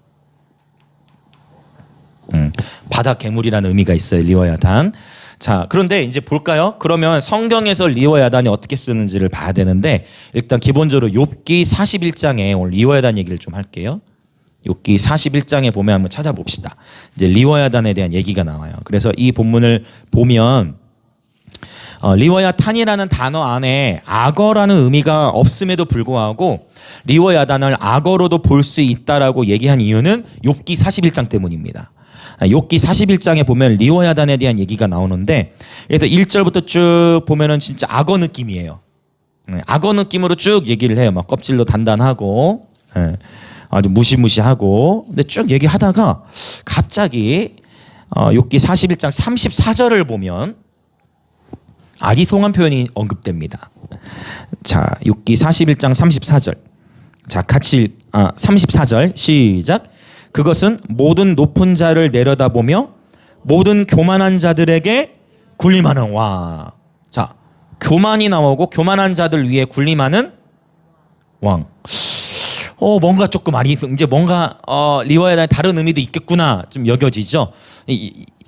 바다 괴물이라는 의미가 있어요. 리워야 탄. 자, 그런데 이제 볼까요? 그러면 성경에서 리워야단이 어떻게 쓰는지를 봐야 되는데 일단 기본적으로 욥기 41장에 오늘 리워야단 얘기를 좀 할게요. 욥기 41장에 보면 한번 찾아봅시다. 이제 리워야단에 대한 얘기가 나와요. 그래서 이 본문을 보면 리워야탄이라는 단어 안에 악어라는 의미가 없음에도 불구하고 리워야단을 악어로도 볼 수 있다라고 얘기한 이유는 욥기 41장 때문입니다. 욥기 41장에 보면 리워야단에 대한 얘기가 나오는데 그래서 1절부터 쭉 보면은 진짜 악어 느낌이에요. 악어 느낌으로 쭉 얘기를 해요. 막 껍질도 단단하고 아주 무시무시하고. 근데 쭉 얘기하다가 갑자기 욥기 41장 34절을 보면 아리송한 표현이 언급됩니다. 자, 욥기 41장 34절. 자, 같이 34절 시작. 그것은 모든 높은 자를 내려다보며 모든 교만한 자들에게 군림하는 왕. 자, 교만이 나오고 교만한 자들 위에 군림하는 왕. 뭔가 조금 이제 뭔가 리워야단의 다른 의미도 있겠구나 좀 여겨지죠.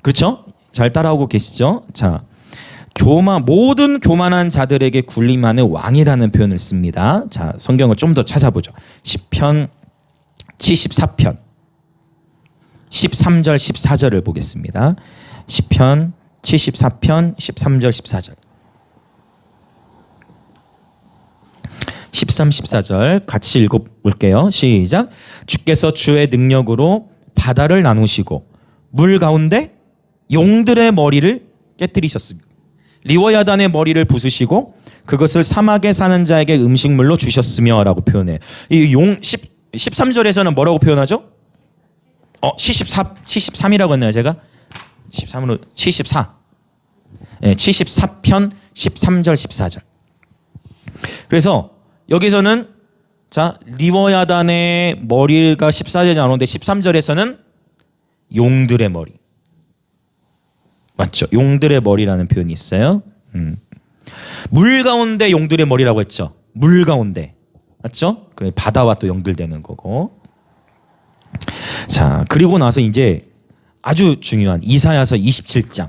그렇죠? 잘 따라오고 계시죠? 자, 모든 교만한 자들에게 군림하는 왕이라는 표현을 씁니다. 자, 성경을 좀 더 찾아보죠. 시편 74편 13절 14절을 보겠습니다. 시편 74편 13절 14절 13, 14절 같이 읽어볼게요. 시작. 주께서 주의 능력으로 바다를 나누시고 물 가운데 용들의 머리를 깨뜨리셨습니다. 리워야단의 머리를 부수시고 그것을 사막에 사는 자에게 음식물로 주셨으며 라고 표현해요. 이 13절에서는 뭐라고 표현하죠? 73이라고 했나요 제가? 73으로 74. 네, 74편 13절 14절. 그래서 여기서는 자, 리워야단의 머리가 14절에 나오는데 13절에서는 용들의 머리. 맞죠? 용들의 머리라는 표현이 있어요. 물 가운데 용들의 머리라고 했죠. 물 가운데. 맞죠? 그 바다와 또 연결되는 거고. 자, 그리고 나서 이제 아주 중요한 이사야서 27장.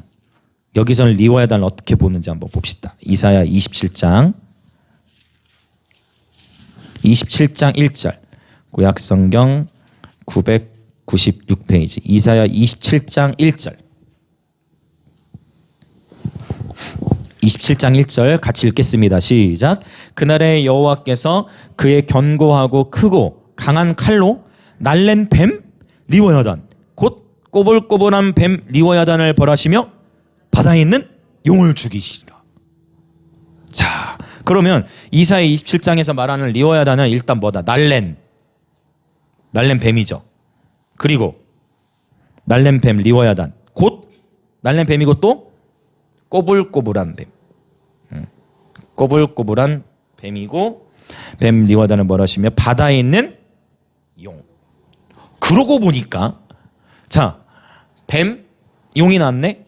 여기서는 리워야단을 어떻게 보는지 한번 봅시다. 이사야 27장 1절. 구약성경 996페이지 이사야 27장 1절 27장 1절 같이 읽겠습니다. 시작. 그날에 여호와께서 그의 견고하고 크고 강한 칼로 날랜 뱀 리워야단 곧 꼬불꼬불한 뱀 리워야단을 벌하시며 바다에 있는 용을 죽이시리라. 자, 그러면 이사야 27장에서 말하는 리워야단은 일단 뭐다? 날랜 뱀이죠. 그리고 날랜 뱀 리워야단 곧 날랜 뱀이고 또 꼬불꼬불한 뱀. 꼬불꼬불한 뱀이고 뱀 리워야단을 벌하시며 바다에 있는 용. 그러고 보니까 자, 뱀 용이 나왔네.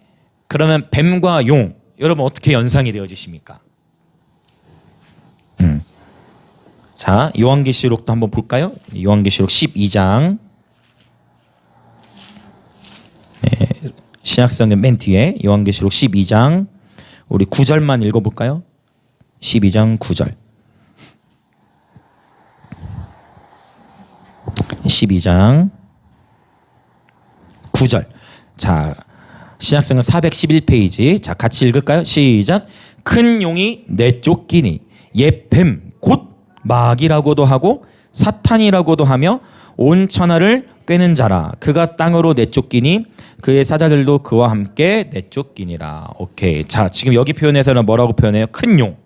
그러면 뱀과 용 여러분 어떻게 연상이 되어지십니까? 자, 요한계시록도 한번 볼까요? 요한계시록 12장 신약성경 맨 뒤에 요한계시록 12장 우리 9절만 읽어볼까요? 12장 9절 12장 9절 자, 신약성경 411페이지 자, 같이 읽을까요? 시작. 큰 용이 내쫓기니 옛 뱀 곧 마귀라고도 하고 사탄이라고도 하며 온 천하를 꿰는 자라. 그가 땅으로 내쫓기니 그의 사자들도 그와 함께 내쫓기니라. 오케이. 자, 지금 여기 표현에서는 뭐라고 표현해요? 큰 용.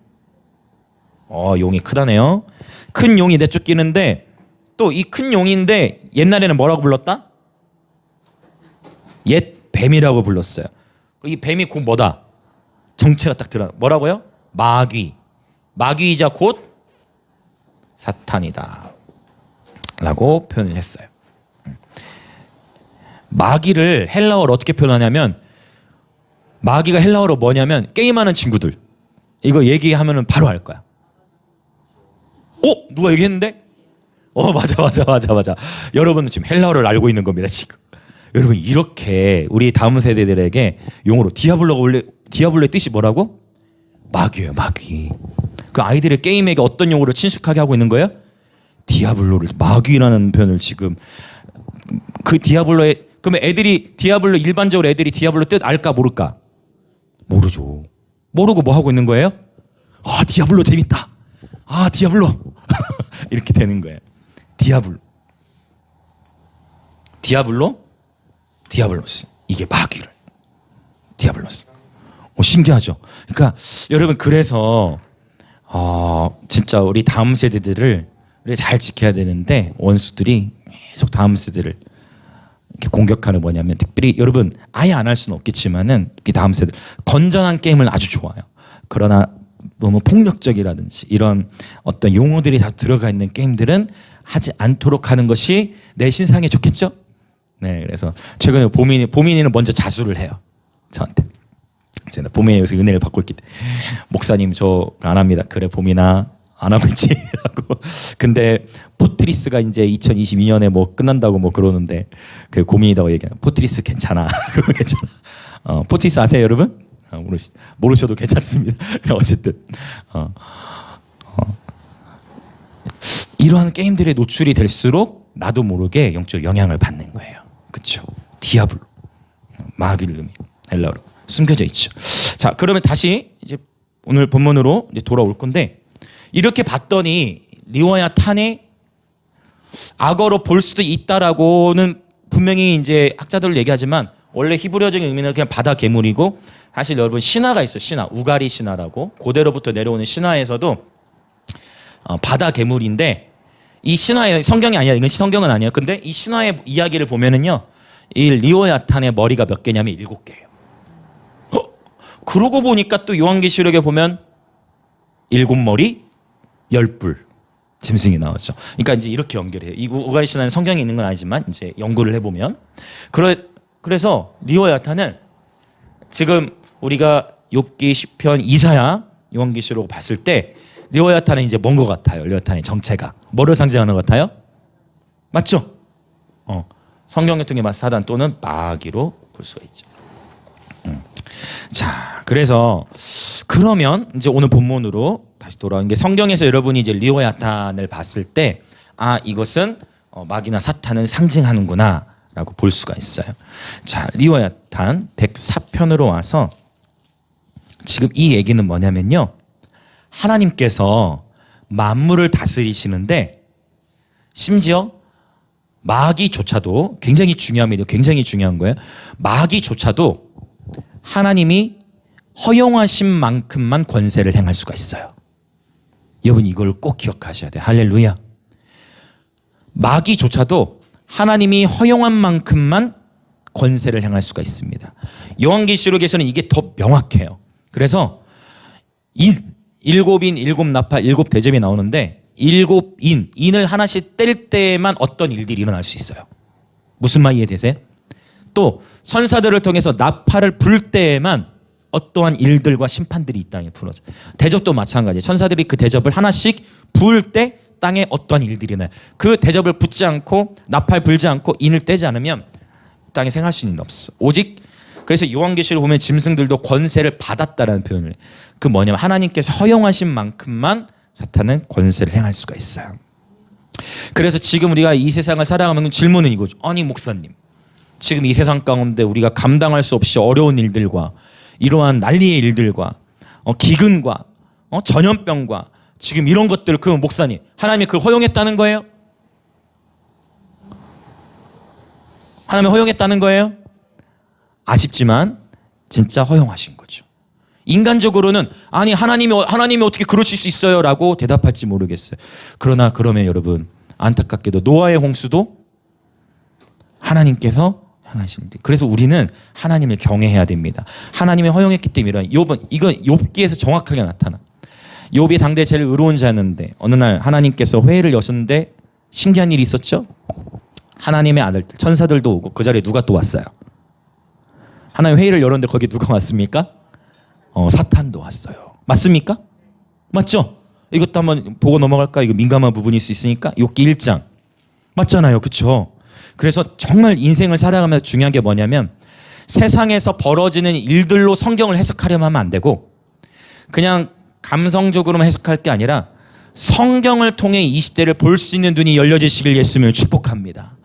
용이 크다네요. 큰 용이 내쫓기는데 또 이 큰 용인데 옛날에는 뭐라고 불렀다? 옛 뱀이라고 불렀어요. 이 뱀이 곧 뭐다? 정체가 딱 드러나. 뭐라고요? 마귀. 마귀이자 곧 사탄이다. 라고 표현을 했어요. 마귀를 헬라어로 어떻게 표현하냐면 마귀가 헬라어로 뭐냐면 게임하는 친구들. 이거 얘기하면 바로 알 거야. 누가 얘기했는데? 맞아. 여러분은 지금 헬라어를 알고 있는 겁니다. 지금. 여러분 이렇게 우리 다음 세대들에게 용어로 디아블로의 뜻이 뭐라고? 마귀예요. 마귀. 그 아이들의 게임에게 어떤 용어를 친숙하게 하고 있는 거예요? 디아블로를 마귀라는 표현을 지금 그 디아블로의 그러면 애들이 디아블로 일반적으로 애들이 디아블로 뜻 알까 모를까? 모르죠. 모르고 뭐 하고 있는 거예요? 디아블로 재밌다. 디아블로 이렇게 되는 거예요. 디아블로스 이게 마귀를 디아블로스. 신기하죠. 그러니까 여러분 그래서 진짜 우리 다음 세대들을 잘 지켜야 되는데 원수들이 계속 다음 세대를 이렇게 공격하는 뭐냐면 특별히 여러분 아예 안 할 수는 없겠지만은 이 다음 세대 건전한 게임을 아주 좋아해요. 그러나 너무 폭력적이라든지 이런 어떤 용어들이 다 들어가 있는 게임들은 하지 않도록 하는 것이 내 신상에 좋겠죠? 네, 그래서 최근에 보민이는 먼저 자수를 해요. 저한테. 제가 보민에서 은혜를 받고 있기 때문에 목사님 저 안 합니다. 그래 보민아 안 하고 있지라고. 근데 포트리스가 이제 2022년에 뭐 끝난다고 뭐 그러는데 그 고민이라고 얘기해요. 포트리스 괜찮아. 그거 괜찮아. 포트리스 아세요 여러분? 모르셔도 괜찮습니다. 어쨌든 이러한 게임들에 노출이 될수록 나도 모르게 영적 영향을 받는 거예요. 그렇죠? 디아블로 마귀를 의미 헬라어로 숨겨져 있죠. 자, 그러면 다시 이제 오늘 본문으로 이제 돌아올 건데 이렇게 봤더니 리워야탄이 악어로 볼 수도 있다라고는 분명히 이제 학자들 얘기하지만 원래 히브리어적인 의미는 그냥 바다 괴물이고 사실 여러분 신화가 있어요. 신화 우가리 신화라고 고대로부터 내려오는 신화에서도 바다 괴물인데 이 신화의 성경이 아니야. 이건 성경은 아니에요. 근데 이 신화의 이야기를 보면은요, 이 리오야탄의 머리가 몇 개냐면 7개예요. 그러고 보니까 또 요한계시록에 보면 7머리 10뿔 짐승이 나오죠. 그러니까 이제 이렇게 연결해요. 이 우가리 신화는 성경에 있는 건 아니지만 이제 연구를 해보면 그래서 리오야탄은 지금 우리가 욥기, 시편, 이사야, 요한계시록 봤을 때 리오야탄은 이제 뭔 것 같아요? 리오야탄의 정체가 뭐를 상징하는 것 같아요? 맞죠? 성경에 통해 사단 또는 마귀로 볼 수가 있죠. 자, 그래서 그러면 이제 오늘 본문으로 다시 돌아온 게 성경에서 여러분이 이제 리오야탄을 봤을 때 아 이것은 마귀나 사탄을 상징하는구나 라고 볼 수가 있어요. 자, 리워야탄 104편으로 와서 지금 이 얘기는 뭐냐면요, 하나님께서 만물을 다스리시는데 심지어 마귀조차도 굉장히 중요합니다. 굉장히 중요한 거예요. 마귀조차도 하나님이 허용하신 만큼만 권세를 행할 수가 있어요. 여러분 이걸 꼭 기억하셔야 돼요. 할렐루야. 마귀조차도 하나님이 허용한 만큼만 권세를 행할 수가 있습니다. 요한계시록에서는 이게 더 명확해요. 그래서 일곱 인, 일곱 나팔, 일곱 대접이 나오는데 일곱 인을 하나씩 뗄 때만 어떤 일들이 일어날 수 있어요. 무슨 말 이해되세요? 또 천사들을 통해서 나팔을 불 때에만 어떠한 일들과 심판들이 이 땅에 풀어져. 대접도 마찬가지예요. 천사들이 그 대접을 하나씩 불 때 땅에 어떠한 일들이 나요. 그 대접을 붙지 않고 나팔 불지 않고 인을 떼지 않으면 땅에 생할 수 있는 없어. 오직 그래서 요한계시록 보면 짐승들도 권세를 받았다라는 표현을 해요. 그 뭐냐면 하나님께서 허용하신 만큼만 사탄은 권세를 행할 수가 있어요. 그래서 지금 우리가 이 세상을 살아가면 질문은 이거죠. 아니 목사님, 지금 이 세상 가운데 우리가 감당할 수 없이 어려운 일들과 이러한 난리의 일들과 기근과 전염병과 지금 이런 것들을 그 목사님 하나님이 그걸 허용했다는 거예요? 하나님이 허용했다는 거예요? 아쉽지만 진짜 허용하신 거죠. 인간적으로는 아니 하나님이 어떻게 그러실 수 있어요? 라고 대답할지 모르겠어요. 그러나 그러면 여러분 안타깝게도 노아의 홍수도 하나님께서 행하신 일. 그래서 우리는 하나님을 경외해야 됩니다. 하나님이 허용했기 때문에 욥은 이거 욥기에서 정확하게 나타나. 욥이 당대 제일 의로운 자였는데 어느 날 하나님께서 회의를 여셨는데 신기한 일이 있었죠. 하나님의 아들들 천사들도 오고 그 자리에 누가 또 왔어요? 하나님 회의를 열었는데 거기 누가 왔습니까? 사탄도 왔어요. 맞습니까? 맞죠? 이것도 한번 보고 넘어갈까? 이거 민감한 부분일 수 있으니까 욥기 1장 맞잖아요. 그렇죠? 그래서 정말 인생을 살아가면서 중요한 게 뭐냐면 세상에서 벌어지는 일들로 성경을 해석하려면 하면 안 되고 그냥 감성적으로만 해석할 게 아니라 성경을 통해 이 시대를 볼 수 있는 눈이 열려지시길 예수님을 축복합니다.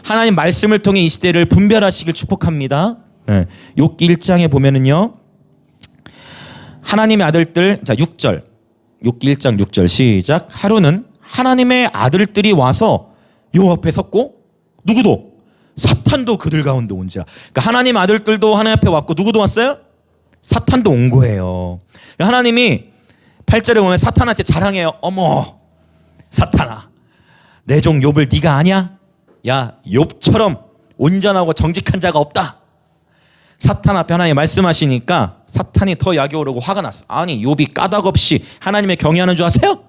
하나님 말씀을 통해 이 시대를 분별하시길 축복합니다. 네. 욥기 1장에 보면은요, 하나님의 아들들, 자 6절, 욥기 1장 6절 시작. 하루는 하나님의 아들들이 와서 여호와 앞에 섰고 누구도 사탄도 그들 가운데 온지라. 그러니까 하나님 아들들도 하나님 앞에 왔고 누구도 왔어요? 사탄도 온 거예요. 하나님이 8절에 보면 사탄한테 자랑해요. 어머 사탄아, 내 종 욥을 네가 아냐? 야 욥처럼 온전하고 정직한 자가 없다. 사탄 앞에 하나님 말씀하시니까 사탄이 더 약이 오르고 화가 났어. 아니 욥이 까닭없이 하나님의 경외하는 줄 아세요?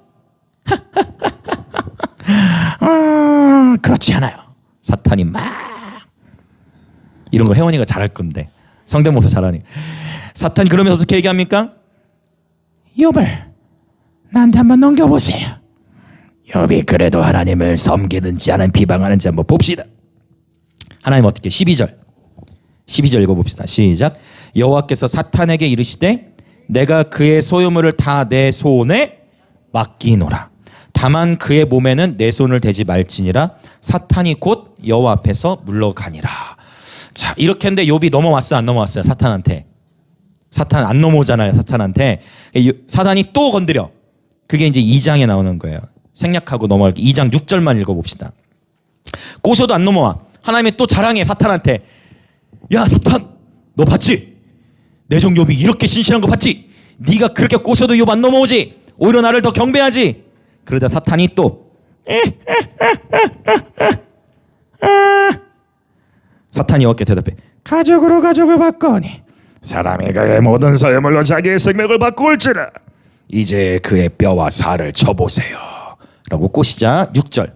그렇지 않아요. 사탄이 막 이런 거 혜원이가 잘할 건데 성대모사 잘하니. 사탄이 그러면서 어떻게 얘기합니까? 욥을 나한테 한번 넘겨보세요. 욥이 그래도 하나님을 섬기는지 하나님 비방하는지 한번 봅시다. 하나님 어떻게 12절 읽어봅시다. 시작. 여호와께서 사탄에게 이르시되 내가 그의 소유물을 다 내 손에 맡기노라. 다만 그의 몸에는 내 손을 대지 말지니라. 사탄이 곧 여호와 앞에서 물러가니라. 자 이렇게 했는데 욥이 넘어왔어요? 안 넘어왔어요? 사탄한테. 사탄 안 넘어오잖아요. 사탄한테. 사탄이 또 건드려. 그게 이제 2장에 나오는 거예요. 생략하고 넘어갈게. 2장 6절만 읽어봅시다. 꼬셔도 안 넘어와. 하나님이 또 자랑해 사탄한테. 야 사탄 너 봤지? 내 종 욥이 이렇게 신실한 거 봤지? 네가 그렇게 꼬셔도 욥 안 넘어오지? 오히려 나를 더 경배하지? 그러자 사탄이 또 사탄이 어떻게 대답해? 가족으로 가족을 바꾸니 사람이 그의 모든 소유물로 자기의 생명을 바꿀지라. 이제 그의 뼈와 살을 쳐보세요 라고 꼬시자 6절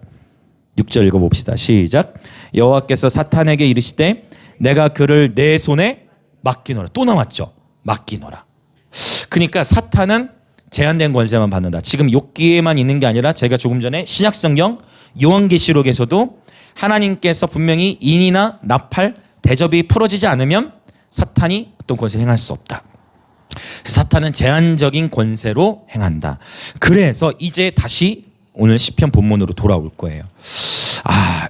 읽어봅시다. 시작. 여호와께서 사탄에게 이르시되 내가 그를 내 손에 맡기노라. 또 나왔죠. 맡기노라. 그러니까 사탄은 제한된 권세만 받는다. 지금 욥기에만 있는 게 아니라 제가 조금 전에 신약성경 요한계시록에서도 하나님께서 분명히 인이나 나팔 대접이 풀어지지 않으면 사탄이 어떤 권세를 행할 수 없다. 사탄은 제한적인 권세로 행한다. 그래서 이제 다시 오늘 시편 본문으로 돌아올 거예요.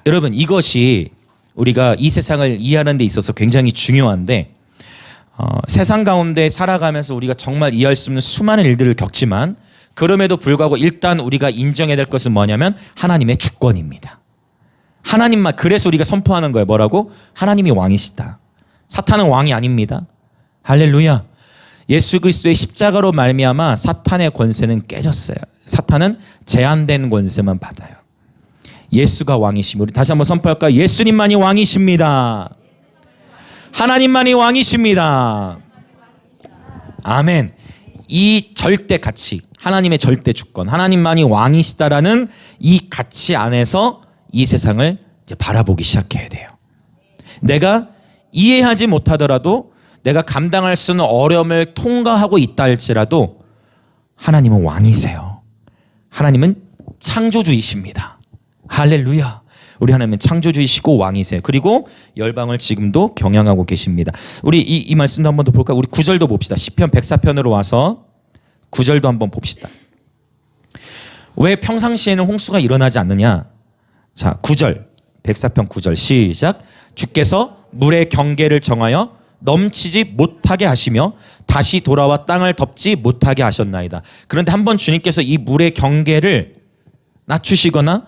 여러분 이것이 우리가 이 세상을 이해하는 데 있어서 굉장히 중요한데 세상 가운데 살아가면서 우리가 정말 이해할 수 없는 수많은 일들을 겪지만 그럼에도 불구하고 일단 우리가 인정해야 될 것은 뭐냐면 하나님의 주권입니다. 하나님만, 그래서 우리가 선포하는 거예요. 뭐라고? 하나님이 왕이시다. 사탄은 왕이 아닙니다. 할렐루야. 예수 그리스도의 십자가로 말미암아 사탄의 권세는 깨졌어요. 사탄은 제한된 권세만 받아요. 예수가 왕이십니다. 우리 다시 한번 선포할까요? 예수님만이 왕이십니다. 하나님만이 왕이십니다. 아멘. 이 절대 가치, 하나님의 절대 주권, 하나님만이 왕이시다라는 이 가치 안에서 이 세상을 이제 바라보기 시작해야 돼요. 내가 이해하지 못하더라도 내가 감당할 수 있는 어려움을 통과하고 있다 할지라도 하나님은 왕이세요. 하나님은 창조주이십니다. 할렐루야. 우리 하나님은 창조주이시고 왕이세요. 그리고 열방을 지금도 경영하고 계십니다. 우리 이 말씀도 한번 더 볼까요? 우리 9절도 봅시다. 시편 104편으로 와서 9절도 한번 봅시다. 왜 평상시에는 홍수가 일어나지 않느냐? 자, 9절. 104편 9절 시작. 주께서 물의 경계를 정하여 넘치지 못하게 하시며 다시 돌아와 땅을 덮지 못하게 하셨나이다. 그런데 한번 주님께서 이 물의 경계를 낮추시거나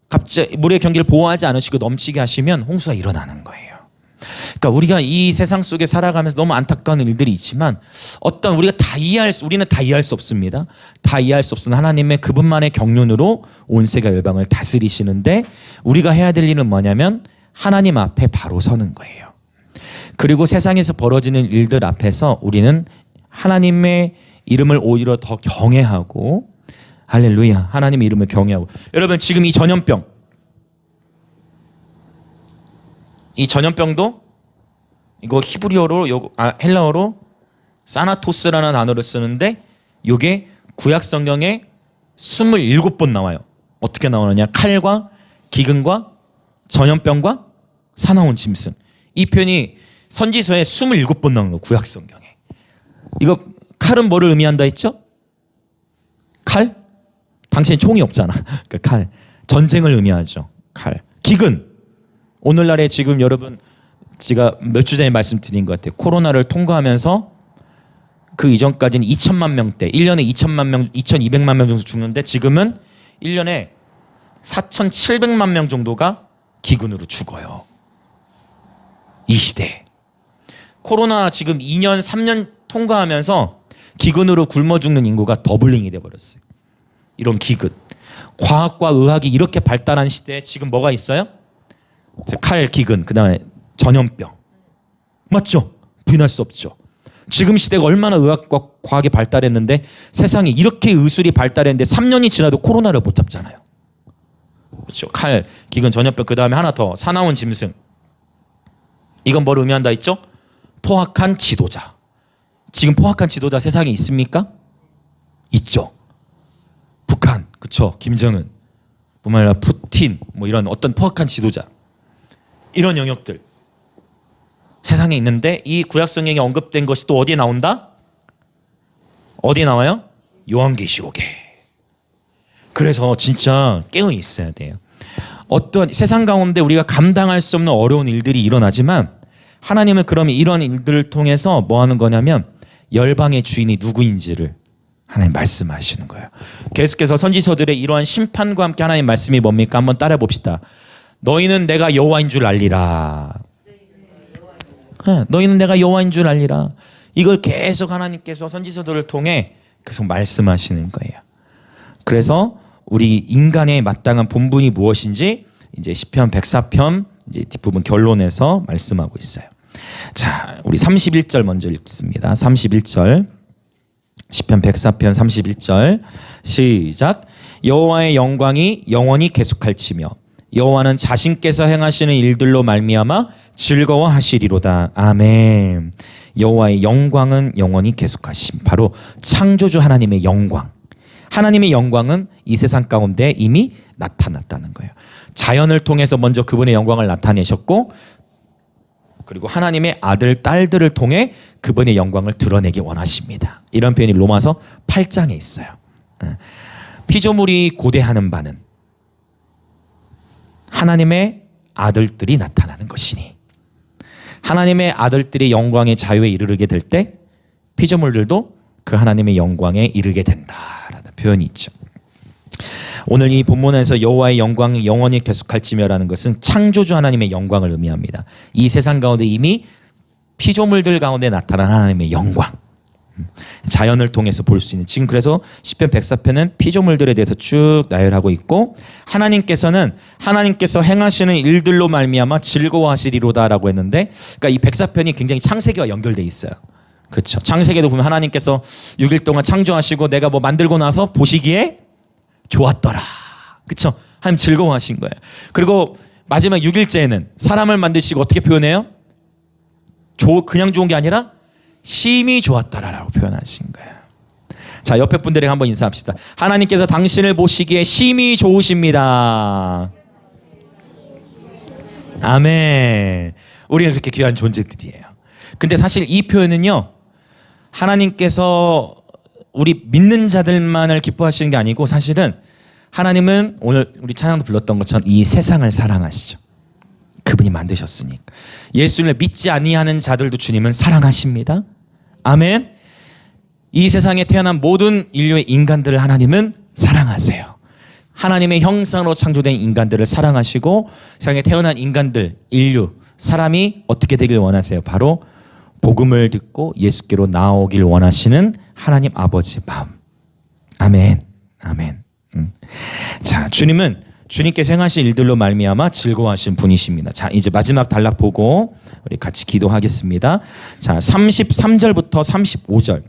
갑자기 물의 경계를 보호하지 않으시고 넘치게 하시면 홍수가 일어나는 거예요. 그러니까 우리가 이 세상 속에 살아가면서 너무 안타까운 일들이 있지만 우리는 다 이해할 수 없습니다. 다 이해할 수 없는 하나님의 그분만의 경륜으로 온 세계 열방을 다스리시는데 우리가 해야 될 일은 뭐냐면 하나님 앞에 바로 서는 거예요. 그리고 세상에서 벌어지는 일들 앞에서 우리는 하나님의 이름을 오히려 더 경외하고, 할렐루야, 하나님의 이름을 경외하고. 여러분 지금 이 전염병도 이거 히브리어로 헬라어로 사나토스라는 단어를 쓰는데 이게 구약 성경에 27번 나와요. 어떻게 나오느냐? 칼과 기근과 전염병과 사나운 짐승. 이 표현이 선지서에 27번 나오는 거예요. 구약 성경에. 이거 칼은 뭐를 의미한다 했죠? 칼? 당신이 총이 없잖아. 그 칼. 전쟁을 의미하죠. 칼. 기근. 오늘날에 지금 여러분 제가 몇 주 전에 말씀드린 것 같아요. 코로나를 통과하면서 그 이전까지는 2천만 명대, 1년에 2천만 명, 2,200만 명 정도 죽는데 지금은 1년에 4,700만 명 정도가 기근으로 죽어요. 이 시대에. 코로나 지금 2년, 3년 통과하면서 기근으로 굶어 죽는 인구가 더블링이 돼버렸어요. 이런 기근. 과학과 의학이 이렇게 발달한 시대에 지금 뭐가 있어요? 칼, 기근, 그 다음에 전염병. 맞죠? 부인할 수 없죠. 지금 시대가 얼마나 의학과 과학이 발달했는데 세상이 이렇게 의술이 발달했는데 3년이 지나도 코로나를 못 잡잖아요. 그렇죠? 칼, 기근, 전염병, 그 다음에 하나 더 사나운 짐승. 이건 뭘 의미한다 했죠? 포악한 지도자. 지금 포악한 지도자 세상에 있습니까? 있죠. 북한, 그렇죠? 김정은, 뿐만 아니라 푸틴, 뭐 이런 어떤 포악한 지도자. 이런 영역들 세상에 있는데 이 구약 성경에 언급된 것이 또 어디에 나온다? 어디에 나와요? 요한계시록에. 그래서 진짜 깨어 있어야 돼요. 어떤 세상 가운데 우리가 감당할 수 없는 어려운 일들이 일어나지만 하나님은 그러면 이런 일들을 통해서 뭐 하는 거냐면 열방의 주인이 누구인지를 하나님 말씀하시는 거예요. 계속해서 선지서들의 이러한 심판과 함께 하나님 말씀이 뭡니까? 한번 따라 봅시다. 너희는 내가 여호와인 줄 알리라. 너희는 내가 여호와인 줄 알리라. 이걸 계속 하나님께서 선지서들을 통해 계속 말씀하시는 거예요. 그래서 우리 인간의 마땅한 본분이 무엇인지 이제 시편 104편 이제 뒷부분 결론에서 말씀하고 있어요. 자, 우리 31절 먼저 읽습니다. 31절. 시편 104편 31절 시작. 여호와의 영광이 영원히 계속할지며 여호와는 자신께서 행하시는 일들로 말미암아 즐거워하시리로다. 아멘. 여호와의 영광은 영원히 계속하심. 바로 창조주 하나님의 영광. 하나님의 영광은 이 세상 가운데 이미 나타났다는 거예요. 자연을 통해서 먼저 그분의 영광을 나타내셨고 그리고 하나님의 아들, 딸들을 통해 그분의 영광을 드러내기 원하십니다. 이런 표현이 로마서 8장에 있어요. 피조물이 고대하는 바는 하나님의 아들들이 나타나는 것이니 하나님의 아들들이 영광의 자유에 이르게 될 때 피조물들도 그 하나님의 영광에 이르게 된다라는 표현이 있죠. 오늘 이 본문에서 여호와의 영광이 영원히 계속할지며라는 것은 창조주 하나님의 영광을 의미합니다. 이 세상 가운데 이미 피조물들 가운데 나타난 하나님의 영광, 자연을 통해서 볼 수 있는, 지금 그래서 시편 104편은 피조물들에 대해서 쭉 나열하고 있고 하나님께서 행하시는 일들로 말미암아 즐거워하시리로다라고 했는데, 그러니까 이 104편이 굉장히 창세기와 연결돼 있어요. 그렇죠. 창세기에도 보면 하나님께서 6일 동안 창조하시고 내가 뭐 만들고 나서 보시기에 좋았더라. 그렇죠. 하나님 즐거워하신 거예요. 그리고 마지막 6일째에는 사람을 만드시고 어떻게 표현해요? 그냥 좋은 게 아니라 심히 좋았더라라고 표현하신 거예요. 자, 옆에 분들에게 한번 인사합시다. 하나님께서 당신을 보시기에 심히 좋으십니다. 아멘. 우리는 그렇게 귀한 존재들이에요. 근데 사실 이 표현은요, 하나님께서 우리 믿는 자들만을 기뻐하시는 게 아니고 사실은 하나님은 오늘 우리 찬양도 불렀던 것처럼 이 세상을 사랑하시죠. 그분이 만드셨으니까. 예수를 믿지 아니하는 자들도 주님은 사랑하십니다. 아멘. 이 세상에 태어난 모든 인류의 인간들을 하나님은 사랑하세요. 하나님의 형상으로 창조된 인간들을 사랑하시고 세상에 태어난 인간들, 인류, 사람이 어떻게 되길 원하세요? 바로 복음을 듣고 예수께로 나오길 원하시는 하나님 아버지의 마음. 아멘. 아멘. 자, 주님께서 행하신 일들로 말미암아 즐거워하신 분이십니다. 자, 이제 마지막 단락 보고 우리 같이 기도하겠습니다. 자, 33절부터 35절이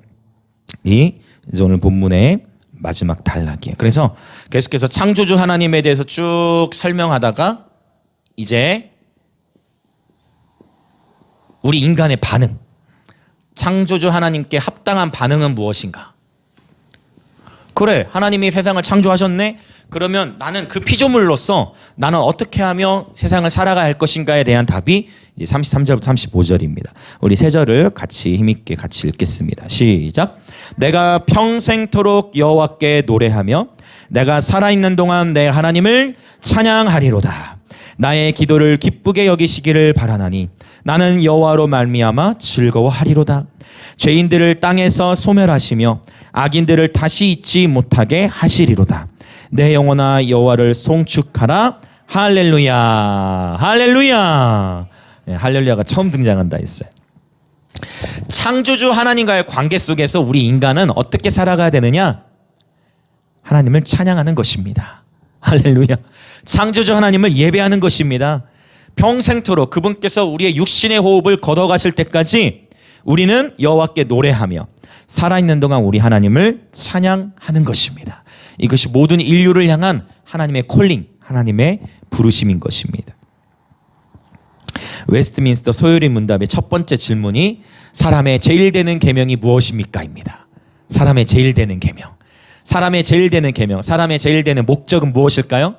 이제 오늘 본문의 마지막 단락이에요. 그래서 계속해서 창조주 하나님에 대해서 쭉 설명하다가 이제 우리 인간의 반응, 창조주 하나님께 합당한 반응은 무엇인가? 그래, 하나님이 세상을 창조하셨네? 그러면 나는 그 피조물로서 나는 어떻게 하며 세상을 살아가야 할 것인가에 대한 답이 이제 33절부터 35절입니다. 우리 세 절을 같이 힘있게 같이 읽겠습니다. 시작. 내가 평생토록 여호와께 노래하며 내가 살아있는 동안 내 하나님을 찬양하리로다. 나의 기도를 기쁘게 여기시기를 바라나니 나는 여호와로 말미암아 즐거워하리로다. 죄인들을 땅에서 소멸하시며 악인들을 다시 잊지 못하게 하시리로다. 내 영혼아 여호와를 송축하라. 할렐루야. 할렐루야. 네, 할렐루야가 처음 등장한다 했어요. 창조주 하나님과의 관계 속에서 우리 인간은 어떻게 살아가야 되느냐? 하나님을 찬양하는 것입니다. 할렐루야. 창조주 하나님을 예배하는 것입니다. 평생토록 그분께서 우리의 육신의 호흡을 걷어가실 때까지 우리는 여호와께 노래하며 살아있는 동안 우리 하나님을 찬양하는 것입니다. 이것이 모든 인류를 향한 하나님의 콜링, 하나님의 부르심인 것입니다. 웨스트민스터 소요리 문답의 첫 번째 질문이 사람의 제일 되는 계명이 무엇입니까? 입니다. 사람의 제일 되는 계명. 사람의 제일 되는 계명, 사람의 제일 되는 목적은 무엇일까요?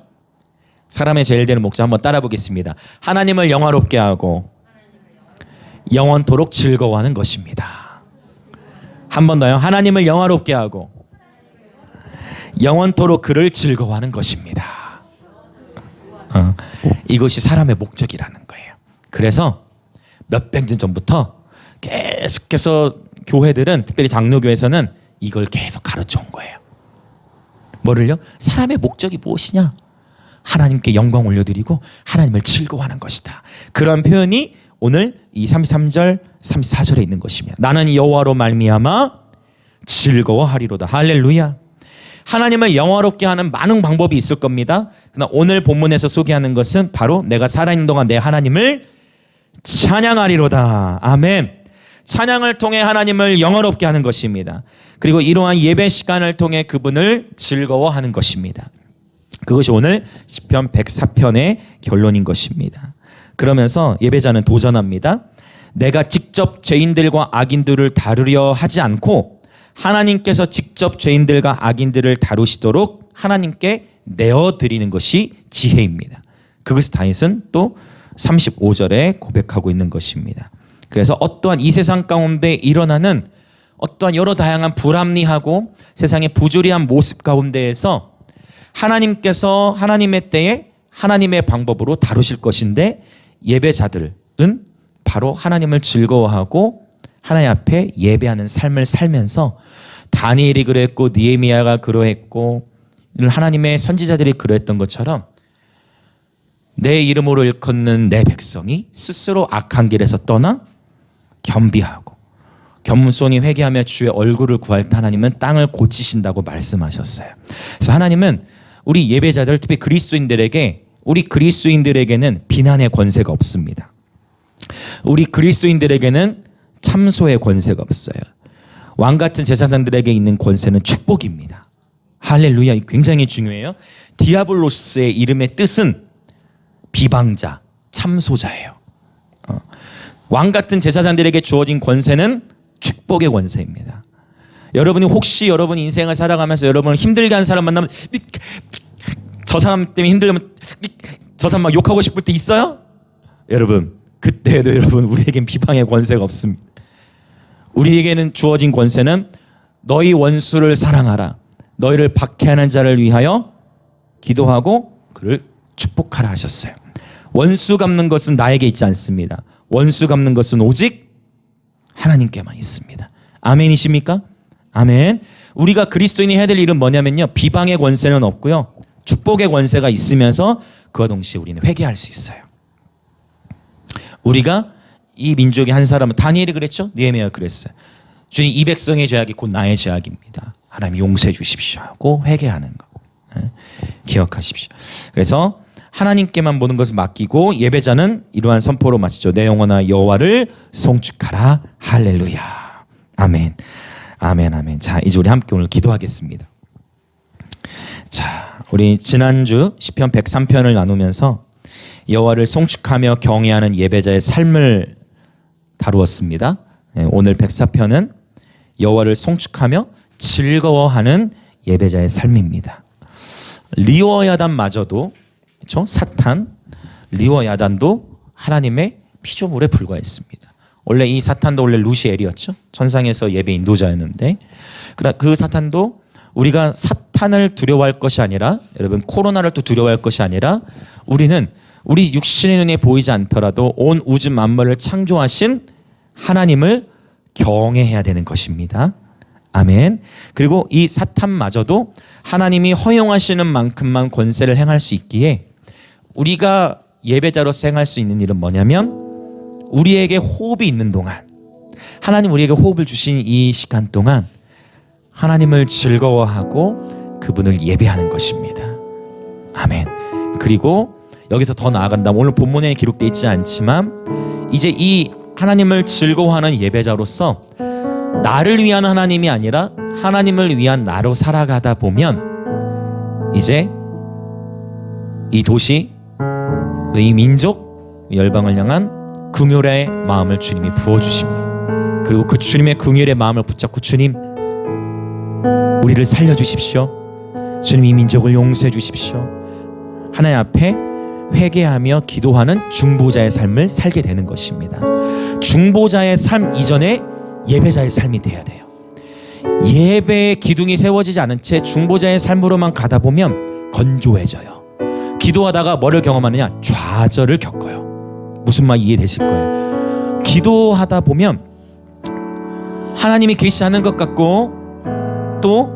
사람의 제일 되는 목적 한번 따라 보겠습니다. 하나님을 영화롭게 하고 영원토록 즐거워하는 것입니다. 한 번 더요. 하나님을 영화롭게 하고 영원토록 그를 즐거워하는 것입니다. 이것이 사람의 목적이라는 거예요. 그래서 몇백 년 전부터 계속해서 교회들은, 특별히 장로교에서는 이걸 계속 가르쳐 온 거예요. 뭐를요? 사람의 목적이 무엇이냐? 하나님께 영광 올려드리고 하나님을 즐거워하는 것이다. 그런 표현이 오늘 이 33절, 34절에 있는 것입니다. 나는 여호와로 말미암아 즐거워하리로다. 할렐루야. 하나님을 영화롭게 하는 많은 방법이 있을 겁니다. 그러나 오늘 본문에서 소개하는 것은 바로 내가 살아있는 동안 내 하나님을 찬양하리로다. 아멘. 찬양을 통해 하나님을 영화롭게 하는 것입니다. 그리고 이러한 예배 시간을 통해 그분을 즐거워하는 것입니다. 그것이 오늘 시편 104편의 결론인 것입니다. 그러면서 예배자는 도전합니다. 내가 직접 죄인들과 악인들을 다루려 하지 않고 하나님께서 직접 죄인들과 악인들을 다루시도록 하나님께 내어드리는 것이 지혜입니다. 그것을 다윗은 또 35절에 고백하고 있는 것입니다. 그래서 어떠한 이 세상 가운데 일어나는 어떠한 여러 다양한 불합리하고 세상의 부조리한 모습 가운데에서 하나님께서 하나님의 때에 하나님의 방법으로 다루실 것인데, 예배자들은 바로 하나님을 즐거워하고 하나님 앞에 예배하는 삶을 살면서, 다니엘이 그랬고 느헤미야가 그러했고 하나님의 선지자들이 그러했던 것처럼 내 이름으로 일컫는 내 백성이 스스로 악한 길에서 떠나 겸비하고 겸손히 회개하며 주의 얼굴을 구할 때 하나님은 땅을 고치신다고 말씀하셨어요. 그래서 하나님은 우리 예배자들, 특히 우리 그리스도인들에게는 비난의 권세가 없습니다. 우리 그리스도인들에게는 참소의 권세가 없어요. 왕 같은 제사장들에게 있는 권세는 축복입니다. 할렐루야. 굉장히 중요해요. 디아블로스의 이름의 뜻은 비방자, 참소자예요. 왕 같은 제사장들에게 주어진 권세는 축복의 권세입니다. 여러분이 혹시 여러분 인생을 살아가면서 여러분을 힘들게 한 사람 만나면 저 사람 때문에 힘들면 저 사람 막 욕하고 싶을 때 있어요? 여러분, 그때에도 여러분, 우리에겐 비방의 권세가 없습니다. 우리에게는 주어진 권세는 너희 원수를 사랑하라, 너희를 박해하는 자를 위하여 기도하고 그를 축복하라 하셨어요. 원수 갚는 것은 나에게 있지 않습니다. 원수 갚는 것은 오직 하나님께만 있습니다. 아멘이십니까? 아멘. 우리가 그리스도인이 해야 될 일은 뭐냐면요, 비방의 권세는 없고요, 축복의 권세가 있으면서 그와 동시에 우리는 회개할 수 있어요. 우리가 이 민족의 한 사람은, 다니엘이 그랬죠, 느헤미야가 그랬어요. 주님, 이 백성의 죄악이 곧 나의 죄악입니다. 하나님 용서해 주십시오 하고 회개하는 거, 기억하십시오. 그래서 하나님께만 모든 것을 맡기고 예배자는 이러한 선포로 마치죠. 내 영혼아 여호와를 송축하라. 할렐루야. 아멘. 아멘. 아멘. 자, 이제 우리 함께 오늘 기도하겠습니다. 자, 우리 지난주 시편 103편을 나누면서 여호와를 송축하며 경외하는 예배자의 삶을 다루었습니다. 오늘 104편은 여호와를 송축하며 즐거워하는 예배자의 삶입니다. 리워야단마저도, 그렇죠? 사탄, 리워야단도 하나님의 피조물에 불과했습니다. 원래 이 사탄도 원래 루시엘이었죠. 천상에서 예배 인도자였는데, 그 사탄도 우리가 사탄을 두려워할 것이 아니라, 여러분 코로나를 또 두려워할 것이 아니라, 우리는 우리 육신의 눈에 보이지 않더라도 온 우주 만물을 창조하신 하나님을 경외해야 되는 것입니다. 아멘. 그리고 이 사탄마저도 하나님이 허용하시는 만큼만 권세를 행할 수 있기에, 우리가 예배자로서 행할 수 있는 일은 뭐냐면, 우리에게 호흡이 있는 동안, 하나님 우리에게 호흡을 주신 이 시간 동안 하나님을 즐거워하고 그분을 예배하는 것입니다. 아멘. 그리고 여기서 더 나아간다면, 오늘 본문에 기록되어 있지 않지만 이제 이 하나님을 즐거워하는 예배자로서 나를 위한 하나님이 아니라 하나님을 위한 나로 살아가다 보면, 이제 이 도시, 이 민족, 열방을 향한 긍휼의 마음을 주님이 부어주십니다. 그리고 그 주님의 긍휼의 마음을 붙잡고, 주님 우리를 살려주십시오, 주님 이 민족을 용서해 주십시오, 하나님 앞에 회개하며 기도하는 중보자의 삶을 살게 되는 것입니다. 중보자의 삶 이전에 예배자의 삶이 돼야 돼요. 예배의 기둥이 세워지지 않은 채 중보자의 삶으로만 가다 보면 건조해져요. 기도하다가 뭐를 경험하느냐? 좌절을 겪어요. 무슨 말 이해되실 거예요. 기도하다 보면 하나님이 계시지 않은 것 같고, 또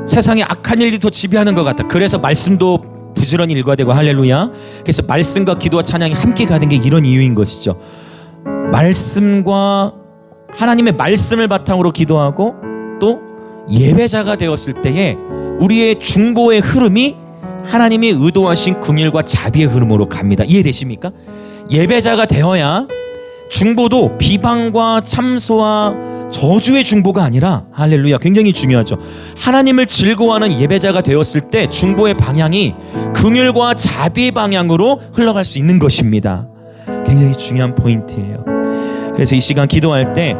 세상에 악한 일이 더 지배하는 것 같다. 그래서 말씀도 부지런히 읽어야 되고, 할렐루야. 그래서 말씀과 기도와 찬양이 함께 가는 게 이런 이유인 것이죠. 말씀과 하나님의 말씀을 바탕으로 기도하고, 또 예배자가 되었을 때에 우리의 중보의 흐름이 하나님이 의도하신 긍휼과 자비의 흐름으로 갑니다. 이해되십니까? 예배자가 되어야 중보도 비방과 참소와 저주의 중보가 아니라, 할렐루야, 굉장히 중요하죠. 하나님을 즐거워하는 예배자가 되었을 때 중보의 방향이 긍휼과 자비의 방향으로 흘러갈 수 있는 것입니다. 굉장히 중요한 포인트예요. 그래서 이 시간 기도할 때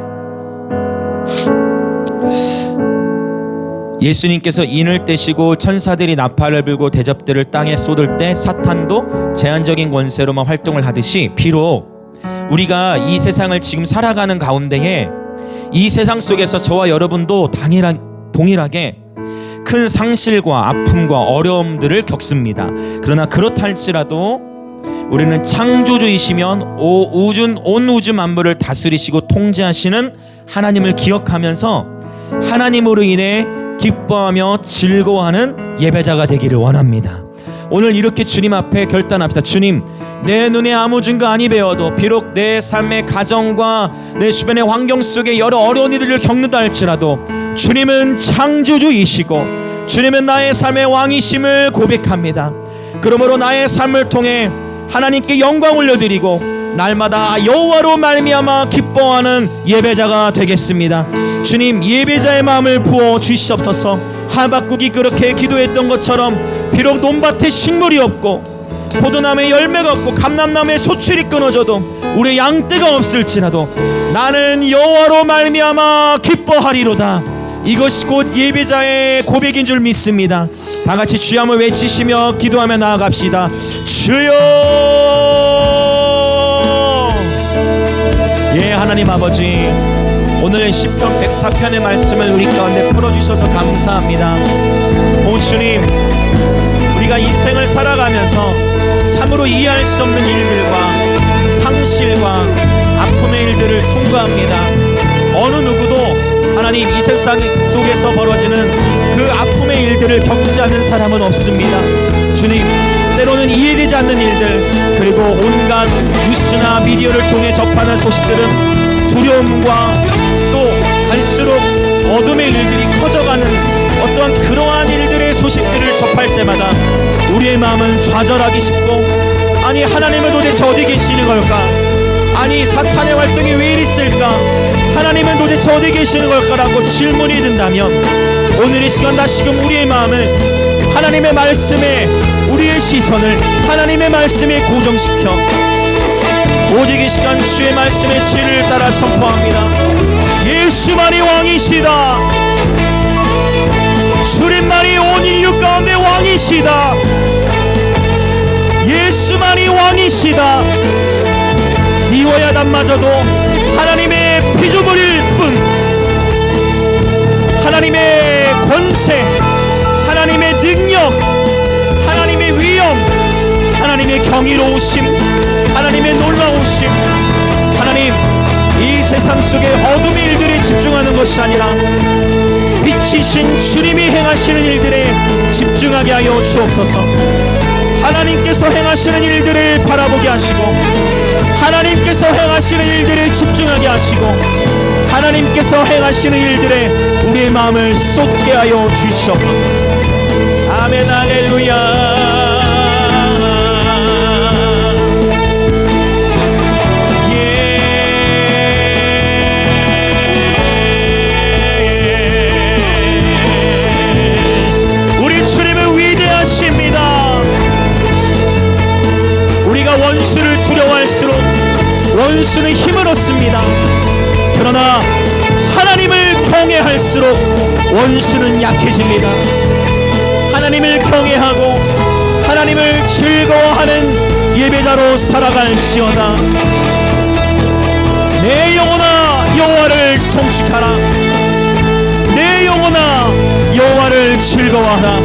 예수님께서 인을 떼시고 천사들이 나팔을 불고 대접들을 땅에 쏟을 때 사탄도 제한적인 권세로만 활동을 하듯이, 비록 우리가 이 세상을 지금 살아가는 가운데에 이 세상 속에서 저와 여러분도 동일하게 큰 상실과 아픔과 어려움들을 겪습니다. 그러나 그렇다 할지라도 우리는 창조주이시면 온 우주 만물을 다스리시고 통제하시는 하나님을 기억하면서 하나님으로 인해 기뻐하며 즐거워하는 예배자가 되기를 원합니다. 오늘 이렇게 주님 앞에 결단합시다. 주님, 내 눈에 아무 증거 아니 배워도 비록 내 삶의 가정과 내 주변의 환경 속에 여러 어려운 일들을 겪는다 할지라도 주님은 창조주이시고 주님은 나의 삶의 왕이심을 고백합니다. 그러므로 나의 삶을 통해 하나님께 영광 올려드리고 날마다 여호와로 말미암아 기뻐하는 예배자가 되겠습니다. 주님, 예배자의 마음을 부어 주시옵소서. 하박국이 그렇게 기도했던 것처럼 비록 논밭에 식물이 없고 포도나무에 열매가 없고 감람나무에 소출이 끊어져도 우리의 양떼가 없을지라도 나는 여호와로 말미암아 기뻐하리로다. 이것이 곧 예배자의 고백인 줄 믿습니다. 다 같이 주여 한번 외치시며 기도하며 나아갑시다. 주여! 예, 하나님 아버지, 오늘 시편 104편의 말씀을 우리 가운데 풀어주셔서 감사합니다. 오 주님, 우리가 인생을 살아가면서 참으로 이해할 수 없는 일들과 상실과 아픔의 일들을 통과합니다. 어느 누구도 하나님 이 세상 속에서 벌어지는 그 아픔의 일들을 겪지 않는 사람은 없습니다. 주님, 때로는 이해되지 않는 일들, 그리고 온갖 뉴스나 미디어를 통해 접하는 소식들은 두려움과 또 갈수록 어둠의 일들이 커져가는 어떠한 그러한 일들의 소식들을 접할 때마다 우리의 마음은 좌절하기 쉽고, 아니 하나님은 도대체 어디 계시는 걸까? 아니 사탄의 활동이 왜 이리 있을까? 하나님은 도대체 어디 계시는 걸까라고 질문이 든다면 오늘 이 시간 다시금 우리의 마음을 하나님의 말씀에, 우리의 시선을 하나님의 말씀에 고정시켜 오직 이 시간 주의 말씀의 진리를 따라 선포합니다. 예수만이 왕이시다. 주님만이 온 인류 가운데 왕이시다. 예수만이 왕이시다. 미워야 단마저도 하나님의 피조물일 뿐, 하나님의 권세, 하나님의 능력, 하나님의 위엄, 하나님의 경이로우심, 하나님의 놀라우심, 하나님 이 세상 속의 어둠의 일들에 집중하는 것이 아니라 빛이신 주님이 행하시는 일들에 집중하게 하여 주옵소서. 하나님께서 행하시는 일들을 바라보게 하시고, 하나님께서 행하시는 일들에 집중하게 하시고, 하나님께서 행하시는 일들에 우리의 마음을 쏟게 하여 주시옵소서. 아멘. 할렐루야. 원수를 두려워할수록 원수는 힘을 얻습니다. 그러나 하나님을 경외할수록 원수는 약해집니다. 하나님을 경외하고 하나님을 즐거워하는 예배자로 살아갈지어다. 내 영혼아 여호와를 송축하라. 내 영혼아 여호와를 즐거워하라.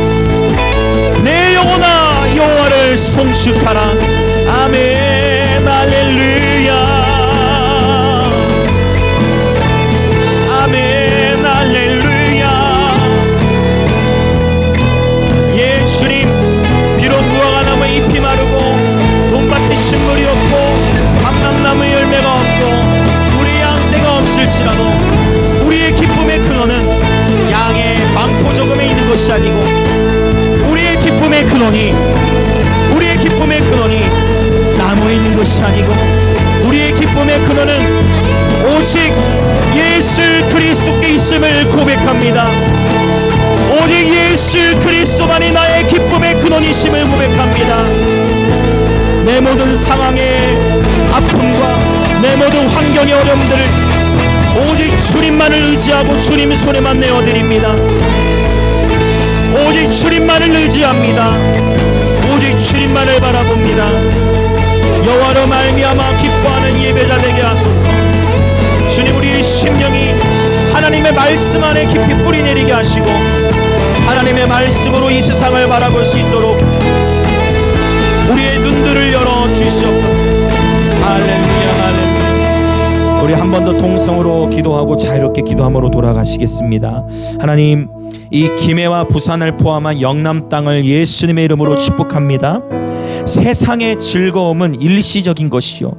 내 영혼아 여호와를 송축하라. 아멘. 할렐루야. 아멘. 할렐루야. 예 주님, 비록 무화과 나무의 잎이 마르고 논밭에 식물이 없고 감람나무의 열매가 없고 우리의 양떼가 없을지라도 우리의 기쁨의 근원은 양의 방포조금에 있는 것이 아니고 우리의 기쁨의 근원이 나무에 있는 것이 아니고 우리의 기쁨의 근원은 오직 예수 그리스도께 있음을 고백합니다. 오직 예수 그리스도만이 나의 기쁨의 근원이심을 고백합니다. 내 모든 상황의 아픔과 내 모든 환경의 어려움들을 오직 주님만을 의지하고 주님 손에만 내어드립니다. 오직 주님만을 의지합니다. 오직 주님만을 바라봅니다. 여호와로 말미암아 기뻐하는 예배자 되게 하소서. 주님, 우리의 심령이 하나님의 말씀 안에 깊이 뿌리내리게 하시고 하나님의 말씀으로 이 세상을 바라볼 수 있도록 우리의 눈들을 열어 주시옵소서. 할렐루야, 할렐루야. 우리 한 번 더 동성으로 기도하고 자유롭게 기도함으로 돌아가시겠습니다. 하나님, 이 김해와 부산을 포함한 영남 땅을 예수님의 이름으로 축복합니다. 세상의 즐거움은 일시적인 것이요,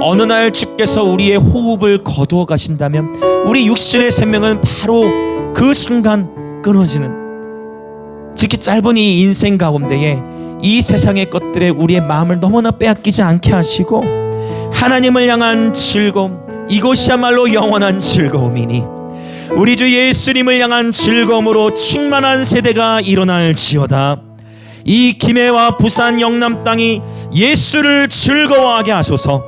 어느 날 주께서 우리의 호흡을 거두어 가신다면 우리 육신의 생명은 바로 그 순간 끊어지는, 특히 짧은 이 인생 가운데에 이 세상의 것들에 우리의 마음을 너무나 빼앗기지 않게 하시고 하나님을 향한 즐거움, 이것이야말로 영원한 즐거움이니 우리 주 예수님을 향한 즐거움으로 충만한 세대가 일어날지어다. 이 김해와 부산 영남 땅이 예수를 즐거워하게 하소서.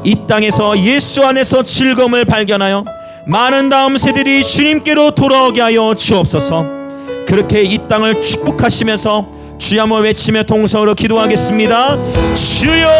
이 땅에서 예수 안에서 즐거움을 발견하여 많은 다음 세대들이 주님께로 돌아오게 하여 주옵소서. 그렇게 이 땅을 축복하시면서 주여 한번 외치며 동성으로 기도하겠습니다. 주여